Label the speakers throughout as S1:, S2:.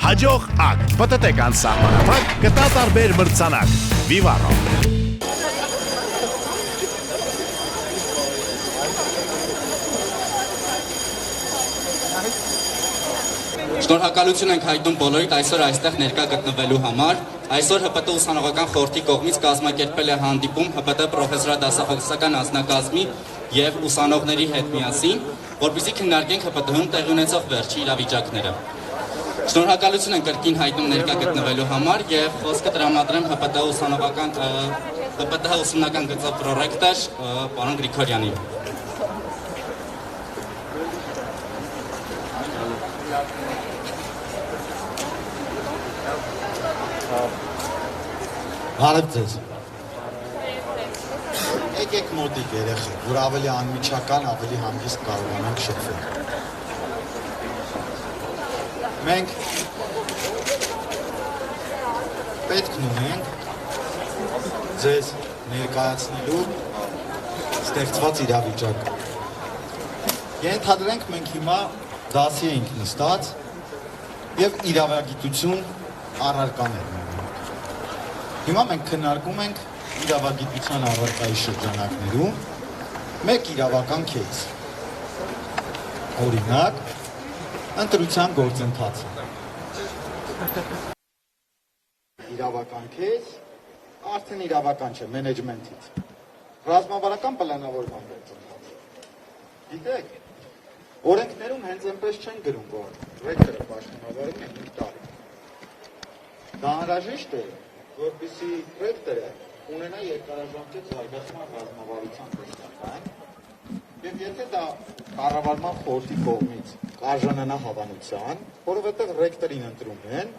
S1: Հաջող ակ, պտտեկան սահմանափակ, կտա տարբեր մրցանակ, Vivaro։
S2: Շնորհակալություն ենք հայտնում բոլորիդ այսօր այստեղ ներկա գտնվելու համար։ Այսօր ՀՊՏ ուսանողական խորհրդի կողմից կազմակերպել է հանդիպում ՀՊՏ պրոֆեսորադասախոսական անձնակազմի եւ ուսանողների հետ միասին, որպեսզի քննարկենք ՀՊՏ-հում տեղի ունեցող վերջի իրավիճակները։ Շնորհակալություն ենք կրկին հայտնում ներկա գտնվելու համար եւ խոսքը տրամադրեմ ՀՊՏ ուսումնական գծով պրոռեկտոր պարոն Գրիգորյանին։
S3: Բարև ձեզ։ Եկեք մոտիկ երեխեք, որ ավելի անմիջական, ավելի հանգիստ կարողանանք շփվել։ Մենք պետք ունենք ձեզ ներկայացնելու ստեղծված իրավիճակը։ Ենթադրենք մենք հիմա դասի ենք նստած եւ իրավագիտություն առարկաներ։ Հիմա մենք քննարկում ենք իրավագիտության առարկայի շրջանակներում մեկ իրավական кейս։ Օրինակ, ընտրության գործընթացը։ Իրավական кейս արդեն իրավական չէ, մենեջմենթից։ Ռազմավարական պլանավորման գործընթացը։ Գիտեք, օրենքներում հենց այնպես չեն գրում, որ ռեկտորը պաշտոնավարում է 5 տարի։ Դա անհրաժեշտ է, որպեսզի ռեկտորը ունենա երկարաժամկետ զարգացման ռազմավարության տեսլական եւ եթե դա կառավարման խորհրդի կողմից կարժանանա հավանության, որովհետեւ ռեկտորին ընտրում են,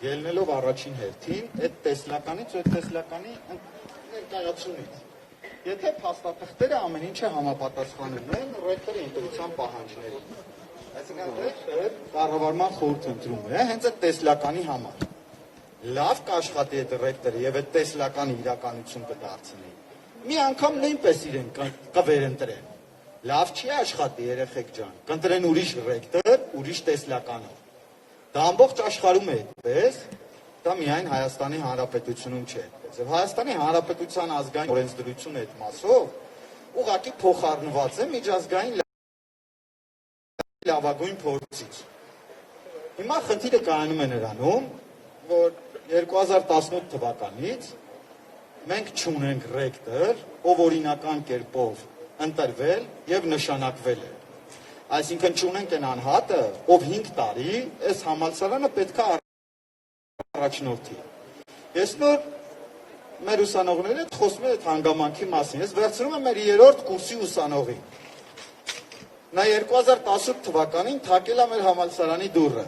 S3: ելնելով առաջին հերթին այդ տեսլականից ու այդ տեսլականի ներկայացումից։ Եթե փաստաթղթերը ամեն ինչը համապատասխանում են ռեկտորի ընտրության պահանջներին, այսինքն ռեկտորը կառավարման խորհուրդ ընտրում է հենց այդ տեսլականի համար։ Լավ կաշխատի այդ ռեկտորը եւ այդ տեսլականի իրականություն կդարձնի։ Մի անգամ նույնպես իրեն կվերընտրեն։ Լավ չի աշխատի երեխեք ջան, կընտրեն ուրիշ ռեկտոր, ուրիշ տեսլականով։ Դա ամբողջ աշխարհում է այդպես, դա միայն Հայաստանի Հանրապետությունում չէ այդպես։ Եվ Հայաստանի Հանրապետության ազգային օրենսդրությունը այդ մասով ուղղակի փոխառնված է միջազգային լավագույն փորձից։ Հիմա խնդիրը կայանում է նրանում, որ 2018 թվականից մենք չունենք ռեկտոր, ով օրինական կերպով ընտրվել եւ նշանակվել է։ Այսինքն չունենք այն անհատը, ով 5 տարի այս համալսարանը պետք է առաջնորդի։ Ես նոր մեր ուսանողների հետ խոսում եմ այդ հանգամանքի մասին։ Ես վերցնում եմ մեր 3-րդ կուրսի ուսանողին։ Նա 2018 թվականին թակել է մեր համալսարանի դուռը։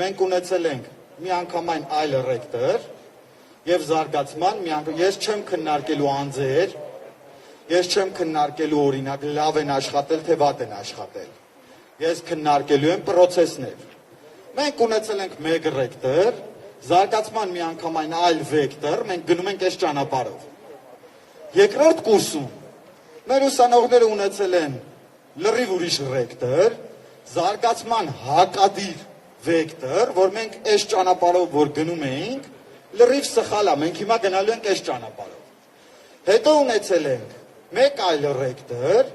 S3: Մենք ունեցել ենք միանգամայն այլ ռեկտոր եւ զարգացման ես չեմ քննարկելու անձեր, ես չեմ քննարկելու օրինակ լավ են աշխատել թե վատ են աշխատել։ Ես քննարկելու եմ process-ներ։ Մենք ունեցել ենք մեկ ռեկտոր, զարգացման միանգամայն այլ վեկտոր, մենք գնում ենք այս ճանապարհով։ Երկրորդ կուրսում մեր ուսանողները ունեցել են լրիվ ուրիշ ռեկտոր, զարգացման հակադիր վեկտոր, որ մենք այս ճանապարհով որ գնում էինք, լրիվ սխալ է, մենք հիմա գնալու ենք այս ճանապարհով։ Հետո ունեցել ենք մեկ այլ ռեկտոր,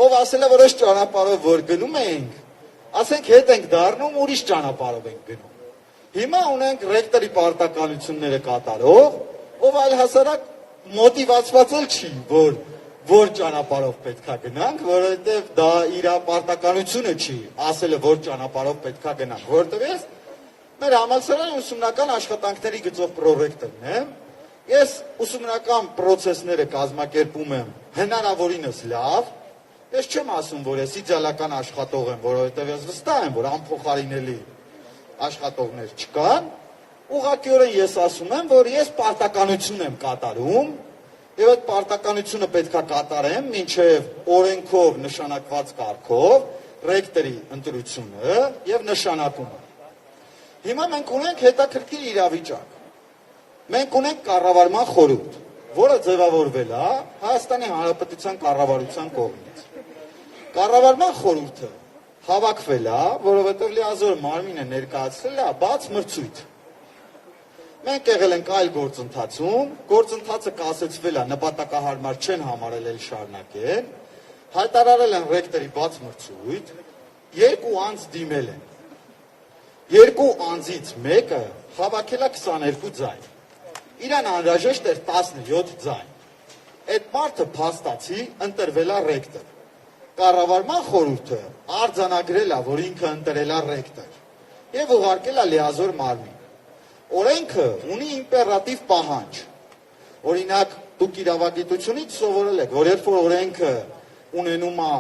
S3: ով ասել է, որ այս ճանապարհով որ գնում ենք, ասենք հետ ենք դառնում, ուրիշ ճանապարհով ենք գնում։ Հիմա ունենք ռեկտորի պարտականությունները կատարող, ով այլ հասարակ մոտիվացված էլ չի, որ ճանապարհով պետքա գնանք, որովհետև դա իր պարտականությունը չի, ասելը որ ճանապարհով պետքա գնանք, որովհետև ես մեր համալսարանի ուսումնական աշխատանքների գծով պրոռեկտորն եմ, ես ուսումնական process-ները կազմակերպում եմ հնարավորինս լավ, ես չեմ ասում, որ ես իդեալական աշխատող եմ, որովհետև ես վստահ եմ, որ անփոխարինելի աշխատողներ չկան, ուղղակիորեն ես ասում եմ, որ ես պարտականություն եմ կատարում, եւ այդ պարտականությունը պետքա կատարեմ մինչեւ օրենքով նշանակված կարգով ռեկտորի ընտրությունը եւ նշանակումը։ Հիմա մենք ունենք հետաքրքիր իրավիճակ։ Մենք ունենք կառավարման խորհուրդ, որը ձևավորվել է Հայաստանի Հանրապետության կառավարության կողմից։ Կառավարման խորհուրդը հավաքվել է, որովհետև լիազոր մարմինը ներկայացրել է բաց մրցույթ։ Մենք եղել ենք այլ գործընթացում, գործընթացը կասեցվել է, նպատակահարմար չեն համարել էլ շարունակել, հայտարարել են ռեկտորի բաց մրցույթ, 2 անձ դիմել են։ 2 անձից մեկը հավաքել է 22 ձայն։ Իրան անհրաժեշտ էր 17 ձայն։ Այդ մարդը փաստացի ընտրվել է ռեկտոր։ Կառավարման խորհուրդը արձանագրել է, որ ինքը ընտրել է ռեկտոր եւ ուղարկել է լիազոր մարմին։ Օրենքը ունի իմպերատիվ պահանջ։ Օրինակ, դուք իրավագիտությունից սովորել եք, որ երբ որ օրենքը ունենում է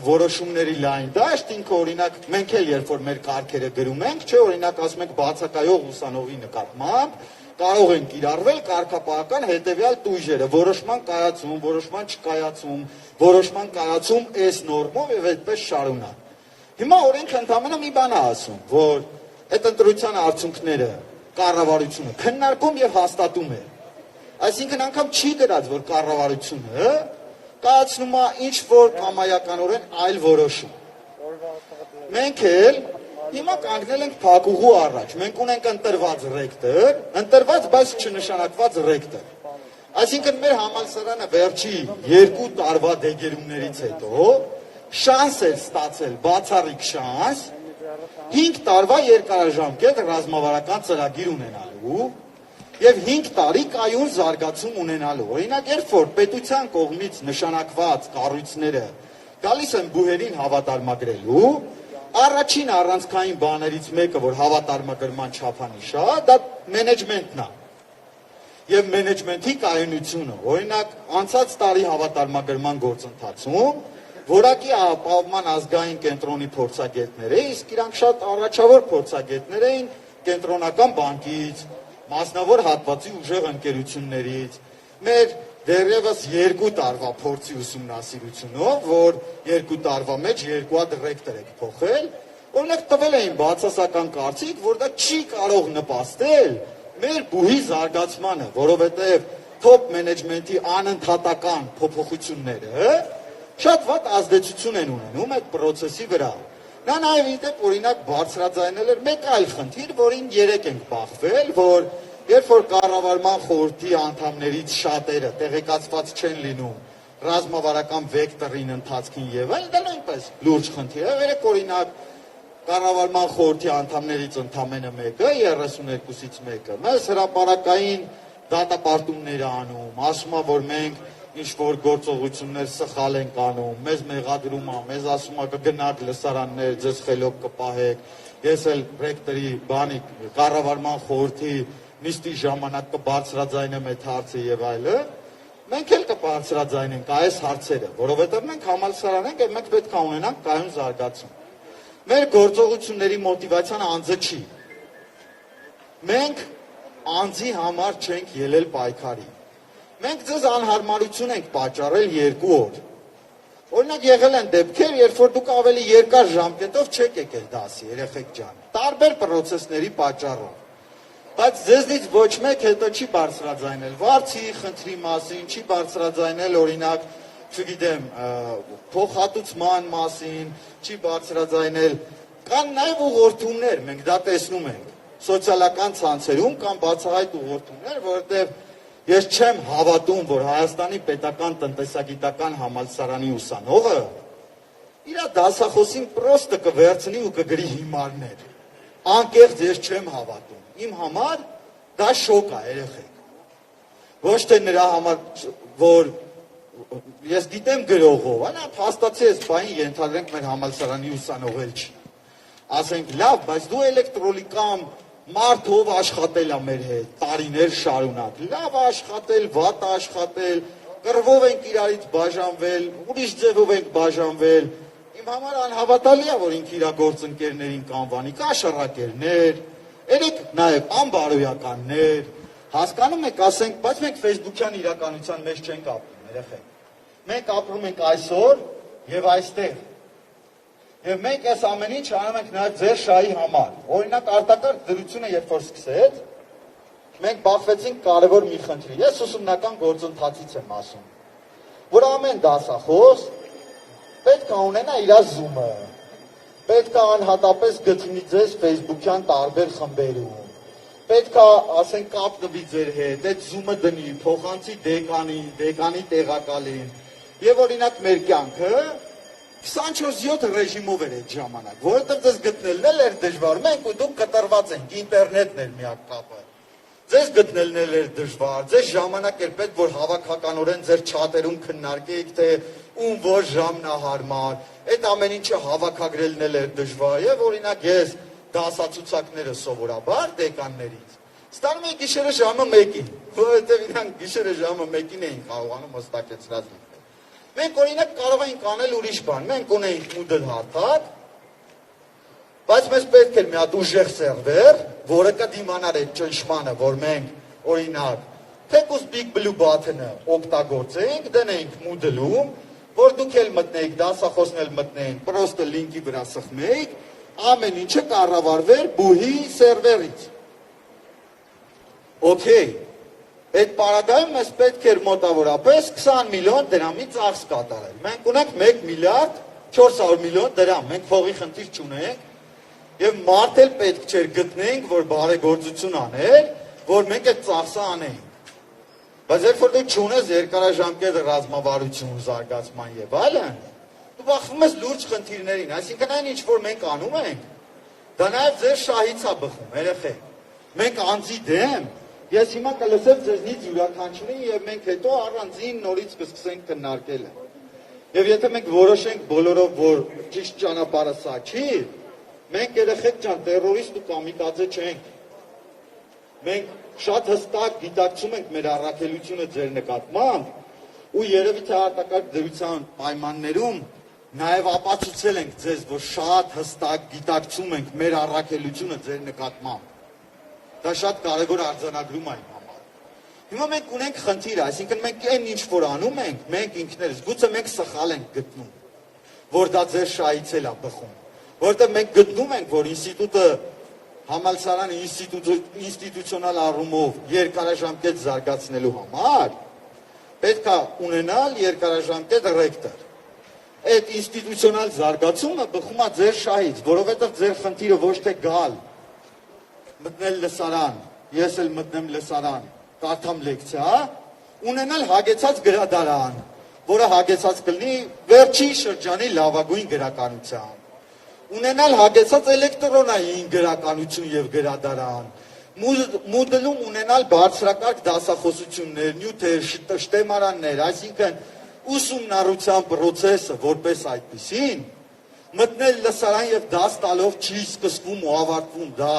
S3: որոշումների լայն դաշտ, ինքը օրինակ մենք էլ երբ որ մեր կարգերը գրում ենք, չէ, օրինակ ասում ենք բացակայող ուսանողի նկատմամբ կարող են կիրառվել կարգապահական հետևյալ տույժերը՝ որոշման կայացում, որոշման չկայացում, որոշման կայացում այս նորմով եւ այդպես շարունակ։ Հիմա օրենքը ընդհանրապես մի բան է ասում, որ այդ ընտրության արդյունքները կառավարությունը քննարկում եւ հաստատում է։ Այսինքն անգամ չի գրած, որ կառավարությունը կայացնում է ինչ որ կամայականորեն այլ որոշում։ Մենք էլ հիմա կանգնել ենք փակուղու առաջ։ Մենք ունենք ընտրված ռեկտոր, ընտրված բայց չնշանակված ռեկտոր։ Այսինքն մեր համալսարանը վերջի 2 տարվա դեգերումներից հետո շանս է ստացել, բացառիկ շանս 5 տարվա երկարաժամկետ ռազմավարական ծրագիր ունենալու եւ 5 տարի կայուն զարգացում ունենալու։ Օրինակ, երբ որ պետության կողմից նշանակված կառույցները գալիս են բուհերին հավատարմագրելու, առաջին առանցքային բաներից մեկը, որ հավատարմագրման չափանիշ է, դա մենեջմենտն է։ Եվ մենեջմենթի կայունությունը, օրինակ, անցած տարի հավատարմագրման գործընթացում որակի ապահովման ազգային կենտրոնի փորձագետներ էին, իսկ իրանք շատ առաջավոր փորձագետներ էին կենտրոնական բանկից, մասնավոր հատվածի ուժեղ ընկերություններից, մեր դեռևս 2 տարվա փորձի ուսումնասիրությունով, որ 2 տարվա մեջ 2 հատ ռեկտոր եք փոխել, օրինակ տվել էին բացասական կարծիք, որ դա չի կարող նպաստել մեր բուհի զարգացմանը, որովհետև top մենեջմենթի անընդհատական փոփոխությունները շատ վատ ազդեցություն են ունենում այդ process-ի վրա։ Նա նաև իդեպ օրինակ բարձրաձայնել էր մեկ այլ խնդիր, որին 3 ենք բախվել, որ երբ որ կառավարման խորհրդի անդամներից շատերը տեղեկացված չեն լինում ռազմավարական վեկտորին ընթացքին եւ այլն, դա նույնպես լուրջ խնդիր է։ Վերեք օրինակ կառավարման խորհրդի անդամներից ընդամենը մեկը 32-ից մեկը մեզ հրապարակային դատապարտումներ անում, ասում է, որ մենք ինչ որ գործողություններ սխալ ենք անում, մեզ մեղադրում է, մեզ ասում է կգնաք լսարաններ, ձեզ խելոք կպահեք, ես էլ ռեկտորի բանի կառավարման խորհրդի նիստի ժամանակ կբարձրաձայնեմ այդ հարցը եւ այլը, մենք էլ կբարձրաձայնենք այս հարցերը, որովհետեւ մենք համալսարան ենք եւ մենք պետք է ունենանք կայուն զարգացում։ Մեր գործողությունների մոտիվացիան անձը չի։ Մենք անձի համար չենք ելել պայքարի։ Մենք ձեզ անհարմարություն ենք պատճառել 2 օր։ Օրինակ եղել են դեպքեր, երբ որ դուք ավելի երկար ժամկետով չեք եկել դասի, երեխեք ջան, տարբեր process-ների պատճառով։ Բայց ձեզնից ոչ մեկ հետո չի բարձրաձայնել վարձի խնդրի մասին, չի բարձրաձայնել օրինակ, չգիտեմ, փոխհատուցման մասին, չի բարձրաձայնել։ Կան նաև ուղղորդումներ, մենք դա տեսնում ենք սոցիալական ցանցերում կամ բացահայտ ուղղորդումներ, որովհետև ես չեմ հավատում, որ Հայաստանի պետական տնտեսագիտական համալսարանի ուսանողը իր դասախոսին պրոստը կվերցնի ու կգրի հիմարներ։ Անկեղծ ես չեմ հավատում։ Իմ համար դա շոկ է, երեխեք։ Ոչ թե նրա համար, որ ես գիտեմ գրողով, նա փաստացի էս բանի ենթադրենք մեր համալսարանի ուսանող էլ չի։ Ասենք լավ, բայց դու էլեկտրոլիկամ մարդով աշխատել է մեր հետ, տարիներ շարունակ, լավ աշխատել, վատ աշխատել, կռվով ենք իրարից բաժանվել, ուրիշ ձևով ենք բաժանվել, իմ համար անհավատալի է, որ ինքը իր գործընկերներին կանվանի, կաշառակերներ, երեք նաև անբարոյականներ, հասկանում եք, ասենք, բայց մենք Facebook-յան իրականության մեջ չենք ապրում, երեխեք, մենք ապրում ենք այսօր եւ այստեղ, եւ մենք այս ամեն ինչ անում ենք նաեւ ձեր շահի համար։ Օրինակ արտակարգ դրությունը երբ որ սկսեց, մենք բախվեցինք կարևոր մի խնդրի։ Ես ուսումնական գործընթացից եմ ասում, որ ամեն դասախոս պետք է ունենա իր Zoom-ը։ պետք է անհատապես գտնի ձեզ Facebook-յան տարբեր խմբերում։ Պետք է, ասենք, կապ տվի ձեր հետ, այդ Zoom-ը դնի, փոխանցի դեկանի տեղակալին։ Եվ օրինակ մեր կյանքը 24/7 ռեժիմով էր այդ ժամանակ, որովհետև ձեզ գտնելն էլ էր դժվար, մենք ու դուք կտրված ենք, ինտերնետն էր միակ կապը։ Ձեզ գտնելն էլ էր դժվար, ձեզ ժամանակ էր պետք, որ հավաքականորեն ձեր չաթերում քննարկեիք, թե ում որ ժամն է հարմար, այդ ամեն ինչը հավաքագրելն էլ էր դժվար, եւ օրինակ ես դասացուցակները սովորաբար դեկաններից ստանում էի գիշերը ժամը 1-ին, որովհետև իրանք գիշերը ժամը 1-ին էին կարողանում հստակեցրած լինել։ Մենք օրինակ կարող էինք անել ուրիշ բան, մենք ունեինք Moodle հարթակ, բայց մեզ պետք էր մի հատ ուժեղ սերվեր, որը կդիմանար այդ ճնշմանը, որ մենք օրինակ թեկուզ Big Blue Button-ը օգտագործեինք, դնեինք Moodle-ում, որ դուք էլ մտնեիք, դասախոսն էլ մտնեին, պրոստը լինկի վրա սխմեիք, ամեն ինչը կառավարվեր բուհի սերվերից։ Okay, այդ պարագայում մեզ պետք էր մոտավորապես 20 միլիոն դրամի ծախս կատարել։ Մենք ունենք 1 միլիարդ 400 միլիոն դրամ, մենք փողի խնդիր չունենք, եւ մարդ էլ պետք չէր գտնենք, որ բարեգործություն աներ, որ մենք այդ ծախսը անեինք։ Բայց երբ որ դու չունես երկարաժամկետ ռազմավարություն, զարգացման եւ այլն, դու բախվում ես լուրջ խնդիրներին, այսինքն այն ինչ որ մենք անում ենք, դա նաեւ ձեր շահից է բխում, երեխեք։ Մենք անձի դեմ, ես հիմա կլսեմ ձեզնից յուրաքանչյուրին եւ մենք հետո առանձին նորից կսկսենք քննարկելը։ Եվ եթե մենք որոշենք բոլորով, որ ճիշտ ճանապարհը սա չի, մենք երեխեք ջան, տերորիստ ու կամիկաձե չենք։ Մենք շատ հստակ գիտակցում ենք մեր առաքելությունը ձեր նկատմամբ ու երևի թե արտակարգ դրության պայմաններում նաև ապացուցել ենք ձեզ, որ շատ հստակ գիտակցում ենք մեր առաքելությունը ձեր նկատմամբ։ Դա շատ կարևոր արձանագրում է իմ համար։ Հիմա մենք ունենք խնդիր, այսինքն մենք այն ինչ որ անում ենք, մենք ինքներս, գուցե մենք սխալ ենք գտնում, որ դա ձեր շահից էլ է բխում, որովհետև մենք գտնում ենք, որ ինստիտուտը համալսարանը ինստիտուցիոնալ առումով երկարաժամկետ զարգացնելու համար պետք է ունենալ երկարաժամկետ ռեկտոր։ Այդ ինստիտուցիոնալ զարգացումը բխում է ձեր շահից, որովհետև ձեր խնդիրը ոչ թե գալ մտնել լսարան, ես էլ մտնեմ լսարան, կարդամ լեկցիա, ունենալ հագեցած գրադարան, որը հագեցած կլինի վերջի շրջանի լավագույն գրականության, ունենալ հագեցած էլեկտրոնային գրականություն եւ գրադարան, Moodle-ում ունենալ բարձրակարգ դասախոսություններ, նյութեր, շտեմարաններ, այսինքն ուսումնառության process-ը որպես այդպիսին, մտնել լսարան եւ դաս տալով չի սկսվում ու ավարտվում, դա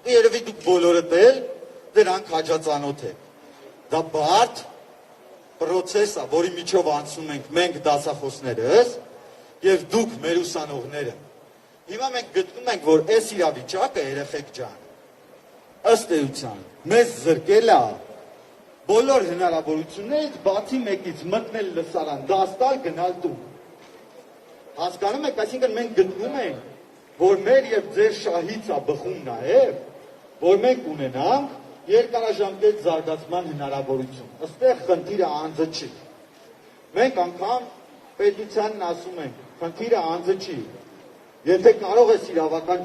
S3: երևի դուք բոլորդ էլ դրանք հաջածանոթ եք։ Դա բարդ process է, որի միջով անցնում ենք մենք դասախոսներս եւ դուք մեր ուսանողները։ Հիմա մենք գտնում ենք, որ այս իրավիճակը երեխեք ջան, ըստ էության, մեզ զրկել է բոլոր հնարավորություններից բացի մեկից մտնել լսարան, դաս տալ, գնալ տուն։ Հասկանում եք, այսինքն մենք գտնում ենք, որ մեր եւ ձեր շահից է բխում նաեւ, որ մենք ունենանք երկարաժամկետ զարգացման հնարավորություն։ Այստեղ խնդիրը անձը չի։ Մենք անգամ պետությանն ասում ենք, խնդիրը անձը չի։ Եթե կարող ես իրավական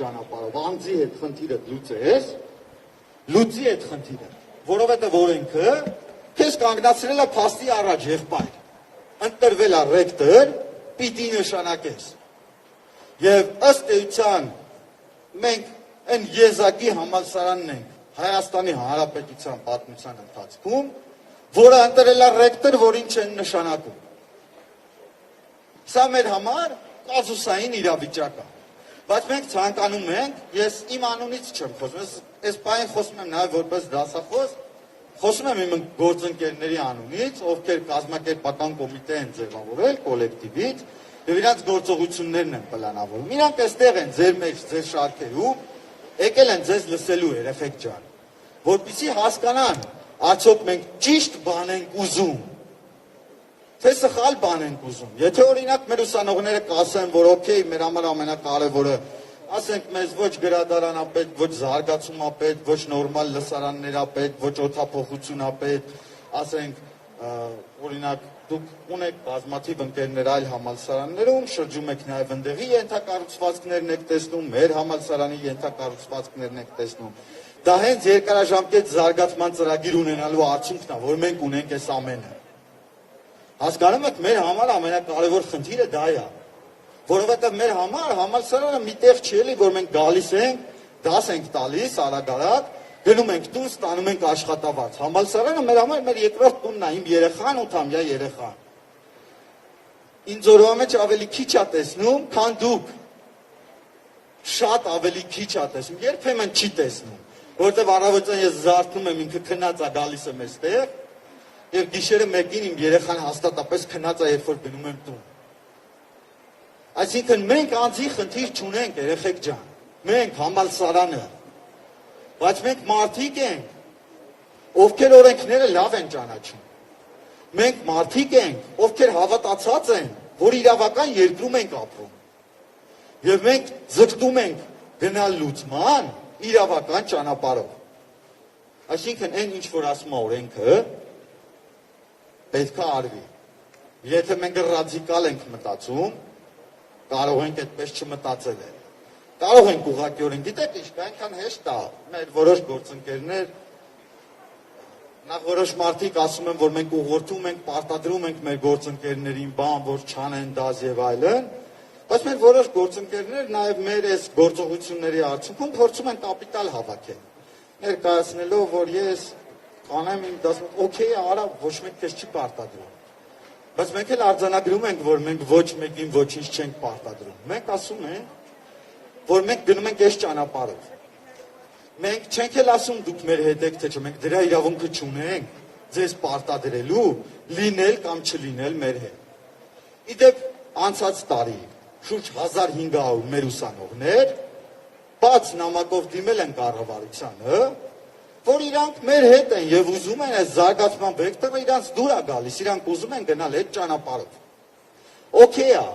S3: ճանապարհով անձի հետ խնդիրը լուծես, լուծի այդ խնդիրը, որովհետև օրենքը քեզ կանգնացրել է փաստի առաջ եղբայր, ընտրվել է ռեկտոր, պիտի նշանակես։ Եվ ըստ էության մենք այն եզակի համալսարանն ենք Հայաստանի Հանրապետության պատմության ընթացքում, որը ընտրել է ռեկտոր, որին չեն նշանակում։ Սա մեր համար կազուսային իրավիճակ է։ Բայց մենք ցանկանում ենք, ես իմ անունից չեմ խոսում, այս բանը խոսում եմ նաև որպես դասախոս, խոսում եմ իմ գործընկերների անունից, ովքեր կազմակերպական կոմիտե են ձևավորել կոլեկտիվից, եւ իրանց գործողություններն են պլանավորում։ Իրանք այստեղ են ձեր մեջ, ձեր շարքերում, եկել են ձեզ լսելու երեխեք ջան, որպեսզի հասկանան, արդյոք մենք ճիշտ բան ենք ուզում, թե սխալ բան ենք ուզում։ Եթե օրինակ մեր ուսանողները կասեն, որ օքեյ, մեր համար ամենակարևորը, ասենք մեզ ոչ գրադարան է պետք, ոչ զարգացում է պետք, ոչ նորմալ լսարաններ է պետք, ոչ օդափոխություն է պետք, ասենք օրինակ դուք ունեք բազմաթիվ ընկերներ այլ համալսարաններում, շրջում եք նաև ընդեղի ենթակառուցվածքներն եք տեսնում, մեր համալսարանի ենթակառուցվածքներն եք տեսնում։ Դա հենց երկարաժամկետ զարգացման ծրագիր ունենալու արդյունքն է, որ մենք ունենք այս ամենը։ Հասկանում եք, մեր համար ամենակարևոր խնդիրը դա է, որովհետև մեր համար համալսարանը մի տեղ չի էլի, որ մենք գալիս ենք, դաս ենք տալիս, արագ-արագ, գնում ենք տուն, ստանում ենք աշխատավարձ։ Համալսարանը մեր համար մեր երկրորդ տունն է, իմ երեխան 8-ամյա երեխան։ Ինձ օրվա մեջ ավելի քիչ է տեսնում, քան դուք։ Շատ ավելի քիչ է տեսնում, երբեմն չի տեսնում, որովհետև առավոտյան ես զարթնում եմ, ինքը քնած է գալիս եմ այստեղ, եւ գիշերը մեկին իմ երեխան հաստատապես քնած է, երբ որ գնում եմ տուն։ Այսինքն մենք անձի խնդիր չունենք, երեխեք ջան, մենք համալսարանը, բայց մենք մարդիկ ենք, ովքեր օրենքները լավ են ճանաչում։ Մենք մարդիկ ենք, ովքեր հավատացած են, որ իրավական երկրում ենք ապրում։ Եվ մենք ձգտում ենք գնալ լուծման իրավական ճանապարհով։ Այսինքն այն ինչ որ ասում է օրենքը, պետք է արվի։ Եթե մենք ռադիկալ ենք մտածում, կարող ենք այդպես չմտածել։ Կարող ենք ուղղակիորեն, գիտեք ինչ, այնքան հեշտ է, մեր որոշ գործընկերներ, նախ որոշ մարդիկ ասում են, որ մենք ուղղորդում ենք, պարտադրում ենք մեր գործընկերներին բան, որ չանեն դաս եւ այլն, բայց մեր որոշ գործընկերներ նաև մեր այս գործողությունների արդյունքում փորձում են կապիտալ հավաքել, ներկայացնելով, որ ես կանեմ իմ դասը, օքեյ, արա, ոչ մեկ քեզ չի պարտադրում, բայց մենք էլ արձանագրում ենք, որ մենք ոչ մեկին ոչինչ չենք պարտադրում, մենք ասում ենք, որ մենք գնում ենք այս ճանապարհով։ Մենք չենք էլ ասում դուք մեր հետ եք, թե չէ, մենք դրա իրավունքը չունենք ձեզ պարտադրելու, լինել կամ չլինել մեր հետ։ Իդեպ անցած տարի շուրջ 1500 մեր ուսանողներ բաց նամակով դիմել են կառավարությանը, որ իրանք մեր հետ են եւ ուզում են այս զարգացման վեկտորը իրանք դուր է գալիս, իրանք ուզում են գնալ այդ ճանապարհով։ Օքեյ է։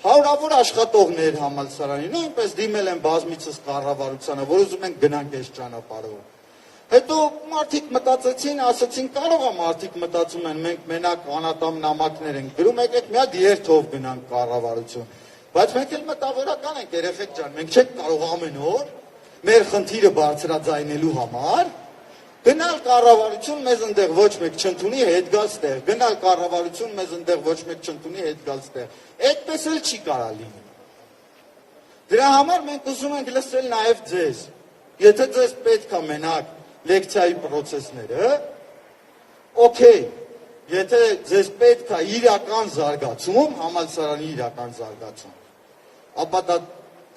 S3: Հարյուրավոր աշխատողներ համալսարանի նույնպես դիմել են բազմիցս կառավարությանը, որ ուզում են գնանք այս ճանապարհով։ Հետո մարդիկ մտածեցին, ասացին, կարող է մարդիկ մտածում են, մենք մենակ անատամ նամակներ ենք գրում, եկեք մի հատ երթով գնանք կառավարություն։ Բայց մենք էլ մտավորական ենք, երեխեք ջան, մենք չենք կարող ամեն օր մեր խնդիրը բարձրաձայնելու համար գնալ կառավարություն մեզ ընդեղ ոչ մեկ չընդունի, հետ գալ ստեղ, գնալ կառավարություն մեզ ընդեղ ոչ մեկ չընդունի, հետ գալ ստեղ։ Այդպես էլ չի կարա լինի։ Դրա համար մենք ուզում ենք լսել նաև ձեզ։ Եթե ձեզ պետք է մենակ լեկցիայի process-ները, օքեյ, եթե ձեզ պետք է իրական զարգացում, համալսարանի իրական զարգացում, ապա դա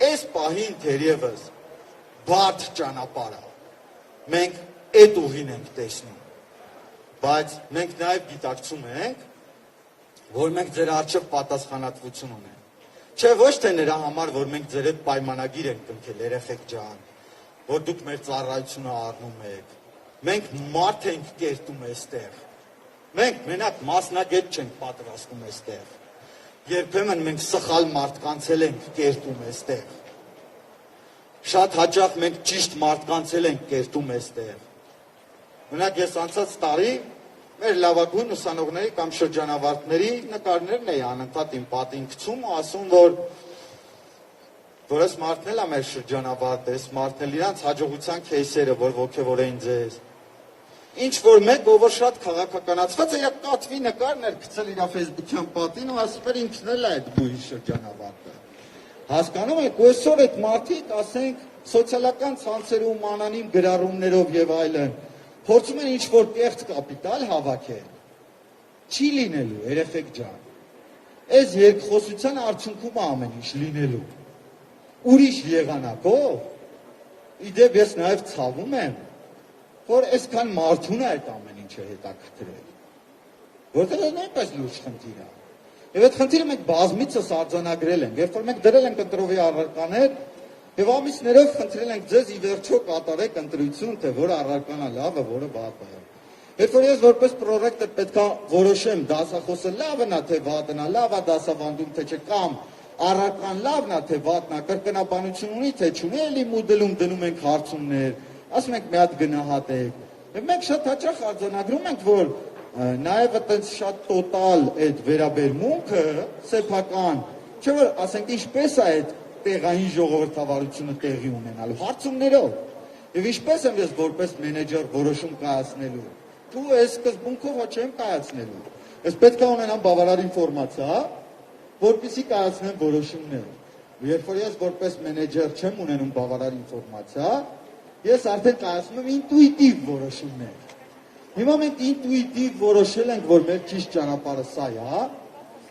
S3: այս պահին թերևս բարդ ճանապարհ է։ Մենք այդ ուղին ենք տեսնում, բայց մենք նաև գիտակցում ենք, որ մենք ձեր առջև պատասխանատվություն ունենք։ Չէ, ոչ թե նրա համար, որ մենք ձեր հետ պայմանագիր ենք կնքել, երեխեք ջան, որ դուք մեր ծառայությունը առնում եք։ Մենք մարդ ենք կերտում այստեղ։ Մենք մենակ մասնագետ չենք պատրաստում այստեղ։ Երբեմն մենք սխալ մարդկանց ենք կերտում այստեղ։ Շատ հաճախ մենք ճիշտ մարդկանց ենք կերտում այստեղ։ Մենակ ես անցած տարի մեր լավագույն ուսանողների կամ շրջանավարտների նկարներն էի անընդհատ իմ պատին գցում ու ասում, որ այս մարդն էլ է մեր շրջանավարտ, այս մարդն էլ իրանց հաջողության քեյսերը, որ ոգևորեին ձեզ։ Ինչ որ մեկ, ով շատ քաղաքականացված է, իր կատվի նկարն էր գցել իր Facebook-յան պատին ու ասում էր ինքն էլ է այդ բույի շրջանավարտը։ Հասկանում եք, այսօր այդ մարդիկ, ասենք, սոցիալական ցանցերում անանիմ գրառումներով եւ այլն, փորձում են ինչ-որ կեղծ կապիտալ հավաքել, չի լինելու, երեխեք ջան, այս երկխոսության արդյունքում ամեն ինչ լինելու, ուրիշ եղանակով, իդեպ ես նաև ցավում եմ, որ այսքան մարդուն է այդ ամեն ինչը հետաքրքրել, որտեղ է նույնպես լուրջ խնդիր է, եւ այդ խնդիրը մենք բազմիցս արձանագրել ենք, երբ որ մենք դրել ենք ընտրովի առարկաներ, Եվ ամիսներով խնդրել ենք ձեզ ի վերջո կատարեք ընտրություն, թե որ առարկանա լավը, որը վատը է։ Երբ որ ես որպես պրոռեկտոր պետք է որոշեմ դասախոսը լավն է, թե վատն է, լավ է դասավանդում, թե չէ, կամ առարկան լավն է, թե վատն է, կրկնաբանություն ունի, թե չունի, էլի մոդելում դնում ենք հարցումներ, ասում ենք մի հատ գնահատեք։ Եվ մենք շատ հաճախ արձանագրում ենք, որ Նաև այդպես շատ տոտալ այդ վերաբերմունքը սեփական, չէ՞ որ ասենք ինչպես է այդ տեղային ժողովրդավարությունը տեղի ունենալու հարցումներով։ Եվ ինչպես եմ ես որպես մենեջեր որոշում կայացնելու։ Դու այս սկզբունքով հա չեմ կայացնելու։ Ես պետք է ունենամ բավարար ինֆորմացիա, որպեսզի կայացնեմ որոշումներ։ Երբ որ ես որպես մենեջեր չեմ ունենում բավարար ինֆորմացիա, ես արդեն կայացնում եմ ինտուիտիվ որոշումներ։ Հիմա մենք ինտուիտիվ որոշել ենք, որ մեր ճիշտ ճանապարհը սա է,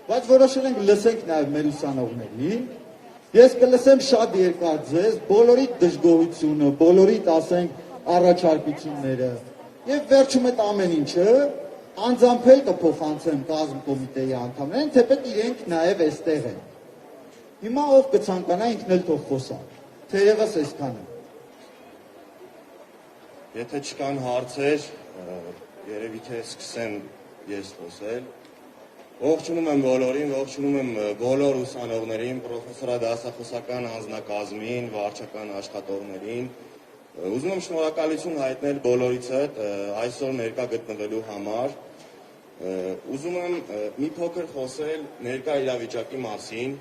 S3: բայց որոշել ենք լսենք նաև մեր ուսանողներին։ Ես կլսեմ շատ երկար ձեզ, բոլորիդ դժգոհությունը, բոլորիդ ասենք առաջարկությունները, եւ վերջում այդ ամեն ինչը անձամբ էլ կփոխանցեմ կազմ կոմիտեի անդամներին, թեպետ իրենք նաև այստեղ են։ Հիմա ով կցանկանա ինքն էլ թող խոսա։ Թերևս այսքանը։
S4: Եթե չկան հարցեր, երևի թե սկսեմ ես խոսել։ Ողջունում եմ բոլորին, ողջունում եմ բոլոր ուսանողներին, պրոֆեսորադասախոսական անձնակազմին, վարչական աշխատողներին։ Ուզում եմ շնորհակալություն հայտնել բոլորիցս այսօր ներկա գտնվելու համար։ Ուզում եմ մի փոքր խոսել ներկա իրավիճակի մասին։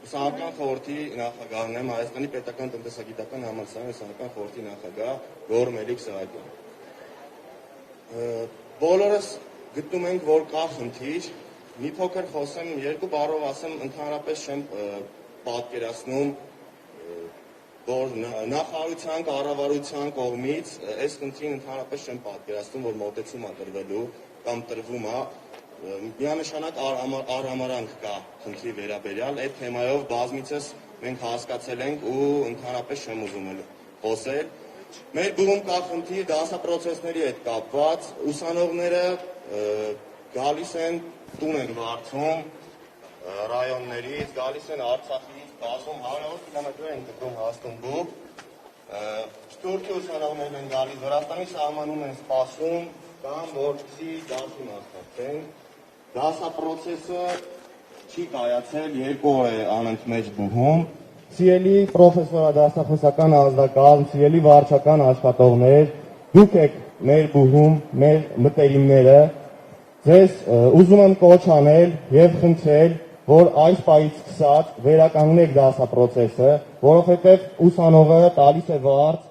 S4: Ուսանողական խորհրդի նախագահն եմ, Հայաստանի պետական տնտեսագիտական համալսարանի ուսանողական խորհրդի նախագահ Գոռ Մելիք Սահակյան։ Բոլորս գտնում ենք, որ կա խնդիր, մի փոքր խոսեմ, երկու բառով ասեմ, ընդհանրապես չեմ պատկերացնում, որ նախարարության, կառավարության կողմից այս խնդրին ընդհանրապես չեմ պատկերացնում, որ մոտեցում է տրվելու կամ տրվում է, միանշանակ արհամարանք կա խնդրի վերաբերյալ, այդ թեմայով բազմիցս մենք հասկացել ենք ու ընդհանրապես չեմ ուզում խոսել։ Մեր բուրում կա խնդիր դասապրոցեսների հետ կապված, ուսանողները գալիս են տուն են վարձում ռայոններից, գալիս են Արցախից, բազում 100 կիլոմետր են գնում Հաստունբու, Թուրքիա ուսանողներն են գալիս, Վրաստանի սահմանում են սպասում կամ որպեսզի դասի մասնակցեն։ Դասապրոցեսը չի կայացել, 2 օր է անընդմեջ բուհում։ Սիրելի պրոֆեսորադասախոսական անձնակազմ, սիրելի վարչական աշխատողներ, դուք եք մեր բուհում, մեր մտերիմները, ձեզ ուզում եմ կոչ անել եւ խնդրել, որ այս պահից սկսած վերականգնեք դասապրոցեսը, որովհետեւ ուսանողը տալիս է վարձ,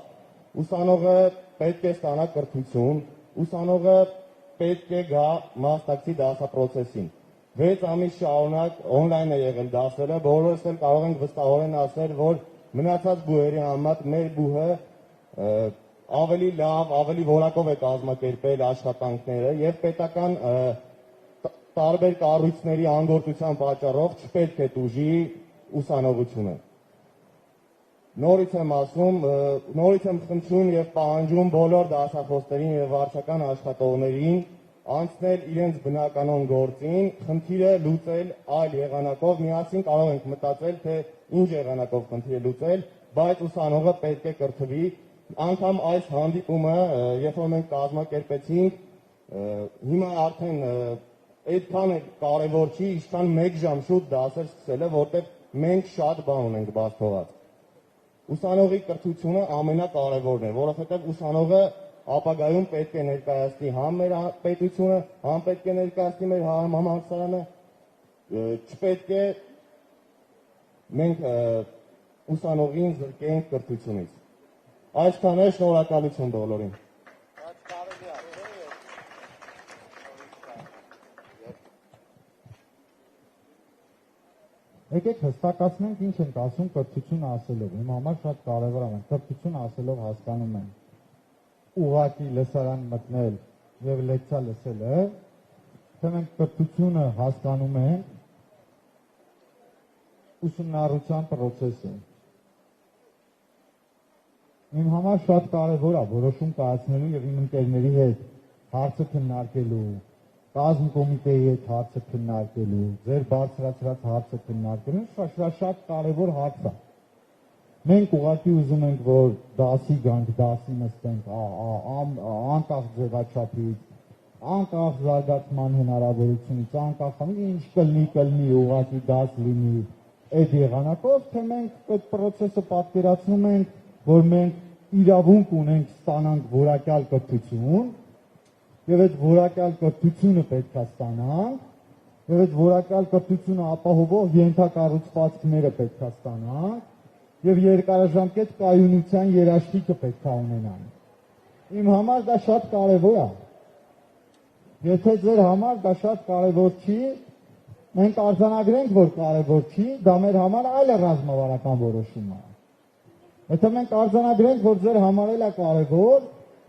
S4: ուսանողը պետք է ստանա կրթություն, ուսանողը պետք է գա մասնակցի դասապրոցեսին։ 6 ամիս շարունակ on-line է եղել դասերը, բոլորս էլ կարող ենք վստահորեն ասել, որ մնացած բուհերի համար մեր բուհը ավելի լավ, ավելի որակով է կազմակերպել աշխատանքները եւ պետական տարբեր կառույցների անգործության պատճառով չպետք է տուժի ուսանողությունը։ Նորից եմ ասում, նորից եմ խնդրում եւ պահանջում բոլոր դասախոսներին եւ վարչական աշխատողներին անցնել իրենց բնականոն գործին, խնդիրը լուծել այլ եղանակով, միասին կարող ենք մտածել, թե ինչ եղանակով խնդիրը լուծել, բայց ուսանողը պետք է կրթվի, անգամ այս հանդիպումը, երբ որ մենք կազմակերպեցինք, հիմա արդեն այդքան կարևոր չի, ինչքան 1 ժամ շուտ դասեր սկսելը, որտեղ մենք շատ բան ունենք բաց թողած։ Ուսանողի կրթությունը ամենակարևորն է, որովհետև ուսանողը ապագայում պետք է ներկայացնի համ մեր պետությունը, համ պետք է ներկայացնի մեր համալսարանը, չպետք է մենք ուսանողին զրկենք կրթությունից։ Այսքան է, շնորհակալություն բոլորին։
S5: Եկեք հստակացնենք ինչ ենք ասում կրթություն ասելով։ Իմ համար շատ կարևոր է, կրթություն ասելով հասկանում եմ ուղղակի լսարան մտնել եւ լեկցիա լսելը, թե մենք կրթությունը հասկանում ենք ուսումնառության process-ը։ Իմ համար շատ կարևոր է որոշում կայացնելու եւ իմ ընկերների հետ հարցը քննարկելու, կազմ կոմիտեի հետ հարցը քննարկելու, ձեր բարձրացրած հարցը քննարկելու, շատ կարևոր հարց է։ Մենք ուղղակի ուզում ենք, որ դասի գանք, դասի նստենք, անկախ ձևաչափից, անկախ զարգացման հնարավորությունից, անկախ ինչ կլնի, ուղղակի դաս լինի, այդ եղանակով, թե մենք այդ process-ը պատկերացնում ենք, որ մենք իրավունք ունենք ստանանք որակյալ կրթություն, եւ այդ որակյալ կրթությունը պետք է ստանանք, եւ այդ որակյալ կրթությունը ապահովող ենթակառուցվածքները պետք է ստանանք, եւ երկարաժամկետ կայունության երաշխիքը պետք է ունենանք։ Իմ համար դա շատ կարեւոր է։ Եթե ձեր համար դա շատ կարեւոր չի, մենք արձանագրենք, որ կարեւոր չի, դա մեր համար այլ ռազմավարական որոշում է։ Եթե մենք արձանագրենք, որ ձեր համար էլ է կարեւոր,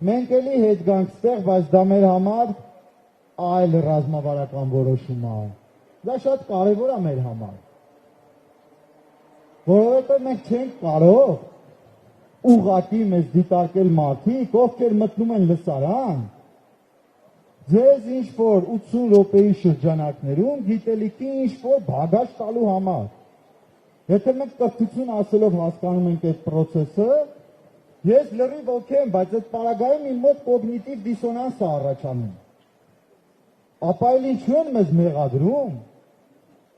S5: մենք էլի հետ գանք ստեղ, բայց դա մեր համար այլ ռազմավարական որոշում է։ Դա շատ կարևոր է մեր համար։ Որովհետև մենք չենք կարող ուղղակի մեզ դիտարկել մարդիկ, ովքեր մտնում են լսարան, ձեզ ինչ-որ 80 րոպեի շրջանակներում գիտելիքի ինչ-որ բագաժ տալու համար։ Եթե մենք կրթություն ասելով հասկանում ենք այդ process-ը, ես լրիվ օքեյ եմ, բայց այդ պարագայում իմ մոտ կոգնիտիվ դիսոնանս է առաջանում։ Ապա էլ ինչու են մեզ մեղադրում,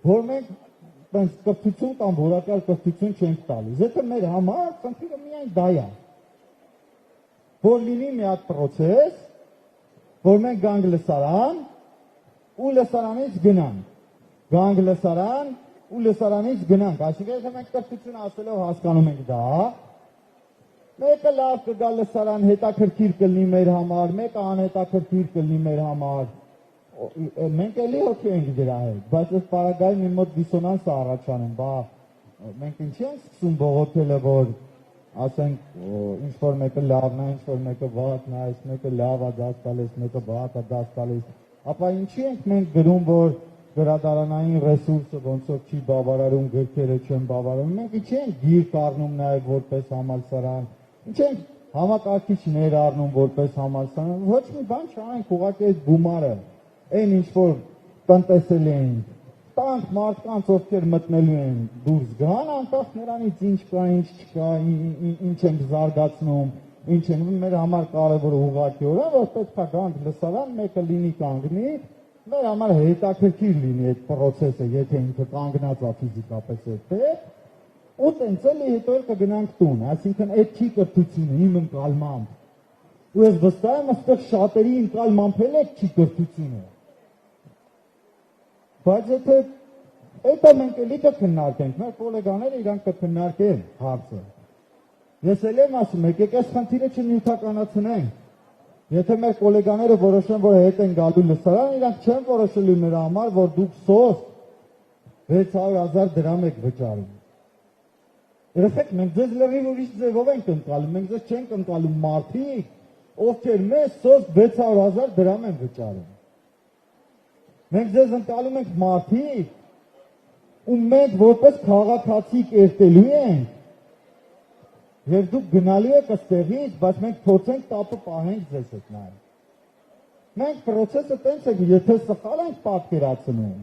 S5: որ մենք տենց կրթություն կամ որակյալ կրթություն չենք տալիս։ Եթե մեր համար խնդիրը միայն դա է, որ լինի մի հատ process, որ մենք գանք լսարան ու լսարանից գնանք, գանք լսարան ու լսարանից գնանք, այսինքն եթե մենք կրթություն ասելով հասկանում ենք դա, մեկը լավ կգա լսարան, հետաքրքիր կլինի մեր համար, մեկը անհետաքրքիր կլինի մեր համար, մենք էլի օքեյ ենք դրա հետ, բայց այս պարագայում իմ մոտ դիսոնանս է առաջանում, բա մենք ինչի ենք սկսում բողոքելը, որ ասենք ինչ-որ մեկը լավն է, ինչ-որ մեկը վատն է, այս մեկը լավ է դաս տալիս, մեկը վատ է դաս տալիս, ապա ինչի ենք մենք գրում, որ գրադարանային ռեսուրսը ոնց որ չի բավարարում, գրքերը չեն բավարարում, մենք ինչի ենք գիրք առնում նաև որպես համալսարան, ինչ ենք համակարգիչ ներառնում որպես համալսարան, ոչ մի բան չանենք, ուղղակի այդ գումարը, այն ինչ որ տնտեսել ենք, տանք մարդկանց, ովքեր մտնելու են դուրս գան, անկախ նրանից ինչ կա, ինչ չկա, ինչ ենք զարգացնում, ինչ են մեր համար կարևոր ուղղակիորեն, որ պետք է գանք լսարան, մեկը լինի կանգնի, մեր համար հետաքրքիր լինի այդ process-ը, եթե ինքը կանգնած է ֆիզիկապես այդտեղ, ու տենց էլի հետո էլ կգնանք տուն, այսինքն այդ չի կրթությունը իմ ընկալմամբ, ու ես վստահ եմ այստեղ շատերի ընկալմամբ էլ այդ չի կրթությունը, բայց եթե այդ մենք էլի կքննարկենք, մեր կոլեգաները իրանք կքննարկեն հարցը, ես էլ եմ ասում, եկեք այս խնդիրը չնյութականացնենք, եթե մեր կոլեգաները որոշեն, որ հետ են գալու լսարան, իրանք չեն որոշելու նրա համար, որ դուք սոստ 600,000 դրամ եք վճարում։ Երեխեք, մենք ձեզ լրիվ ուրիշ ձևով ենք ընկալում, մենք ձեզ չենք ընկալում մարդիկ, ովքեր մեզ սոստ 600,000 դրամ են վճարում։ Մենք ձեզ ընկալում ենք մարդիկ, ու մենք որպես քաղաքացի կերտելու ենք, եւ դուք գնալու եք այստեղից, բայց մենք փորձենք տապը պահենք ձեզ հետ նայ։ Մենք process-ը տենց է, եթե սխալ ենք պատկերացնում,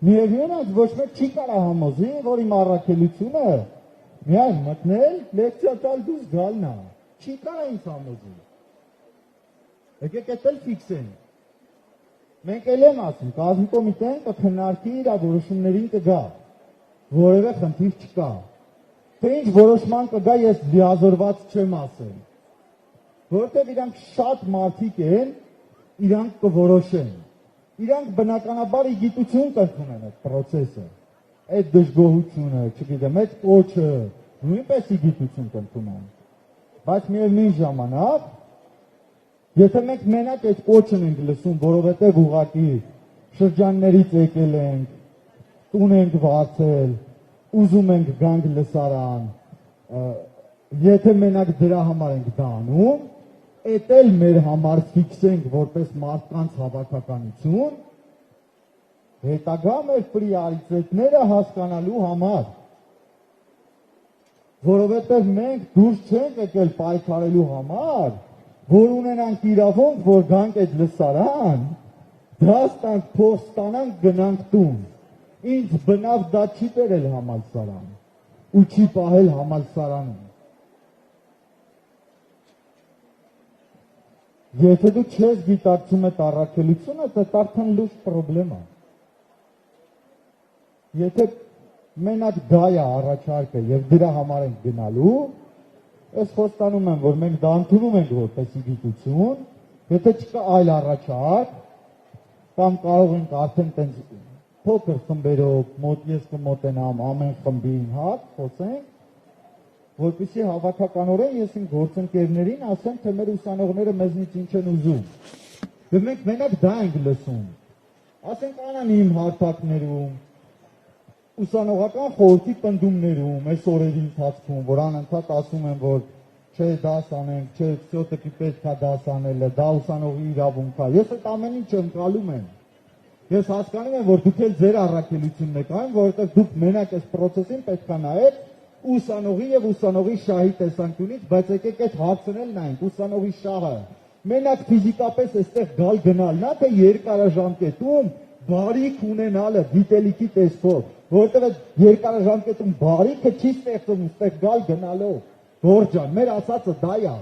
S5: միևնույն է, ոչ մեկ չի կարող համոզի, որ իմ առաքելությունը միայն մտնել, լեկցիա տալ դուրս գալն է, չի կարող ինձ համոզի։ Եկեք էդ էլ ֆիքսենք։ Մենք էլ եմ ասում, կազմկոմիտեն կքննարկի իր որոշումներին կգա, որևէ խնդիր չկա։ Թե ինչ որոշման կգա, ես լիազորված չեմ ասել, որովհետև իրանք շատ մարդիկ են, իրանք կորոշեն, իրանք բնականաբար իգիտություն կրթում են այդ process-ը, այդ դժգոհությունը, չգիտեմ, այդ կոչը, նույնպես իգիտություն կրթում են, բայց միևնույն ժամանակ, եթե մենք մենակ այդ կոչն ենք լսում, որովհետև ուղղակի շրջաններից եկել ենք, տուն ենք վարձել, ուզում ենք գանք լսարան, եթե մենակ դրա համար ենք դա անում, էդ էլ մեր համար ֆիքսենք որպես մարդկանց հավաքականություն, հետագա մեր պրիորիտետները հասկանալու համար, որովհետև մենք դուրս չենք եկել պայքարելու համար, որ ունենանք իրավունք, որ գանք այդ լսարան, դա ստանք, փող ստանանք, գնանք տուն։ Ինձ բնավ դա չի բերել համալսարան, ու չի պահել համալսարանում։ Եթե դու չես գիտակցում այդ առաքելությունը, դա արդեն լուրջ խնդրեմ է։ Եթե մենակ դա է առաջարկը եւ դրա համար ենք գնալու, ես խոստանում եմ, որ մենք դա ընդունում ենք որպես իգիտություն Եթե չկա այլ առաջարկ, կամ կարող ենք արդեն տենց փոքր խմբերով մոտ ես կմոտենամ ամեն խմբին, հա, խոսենք, որպեսզի հավաքականորեն ես իմ գործընկերներին ասեմ, թե մեր ուսանողները մեզնից ինչ են ուզում։ Եվ մենք մենակ դա ենք լսում։ Ասենք անան իմ հարթակներում, ուսանողական խորհրդի պնդումներում, այս օրերի ընթացքում, որ անընդհատ ասում են, որ չէ դաս անենք, չէ все-таки պետք է դաս անելը, դա ուսանողի իրավունք է։ Ես այդ ամեն ինչը ընկալում եմ։ Ես հասկանում եմ, որ դուք էլ ձեր առաքելությունն եք անում, որովհետև դուք մենակ այս process-ին պետք է նայեք ուսանողի եւ ուսանողի շահի տեսանկյունից, բայց եկեք այդ հարցն էլ նայենք, ուսանողի շահը մենակ ֆիզիկապես այստեղ գալ գնալն է, թե երկարաժամկետում բարիք ունենալը գիտելիքի տեսքով, որովհետև այդ երկարաժամկետում բարիքը չի ստեղծում այստեղ գալ գնալով, Գորջան, մեր ասածը դա է։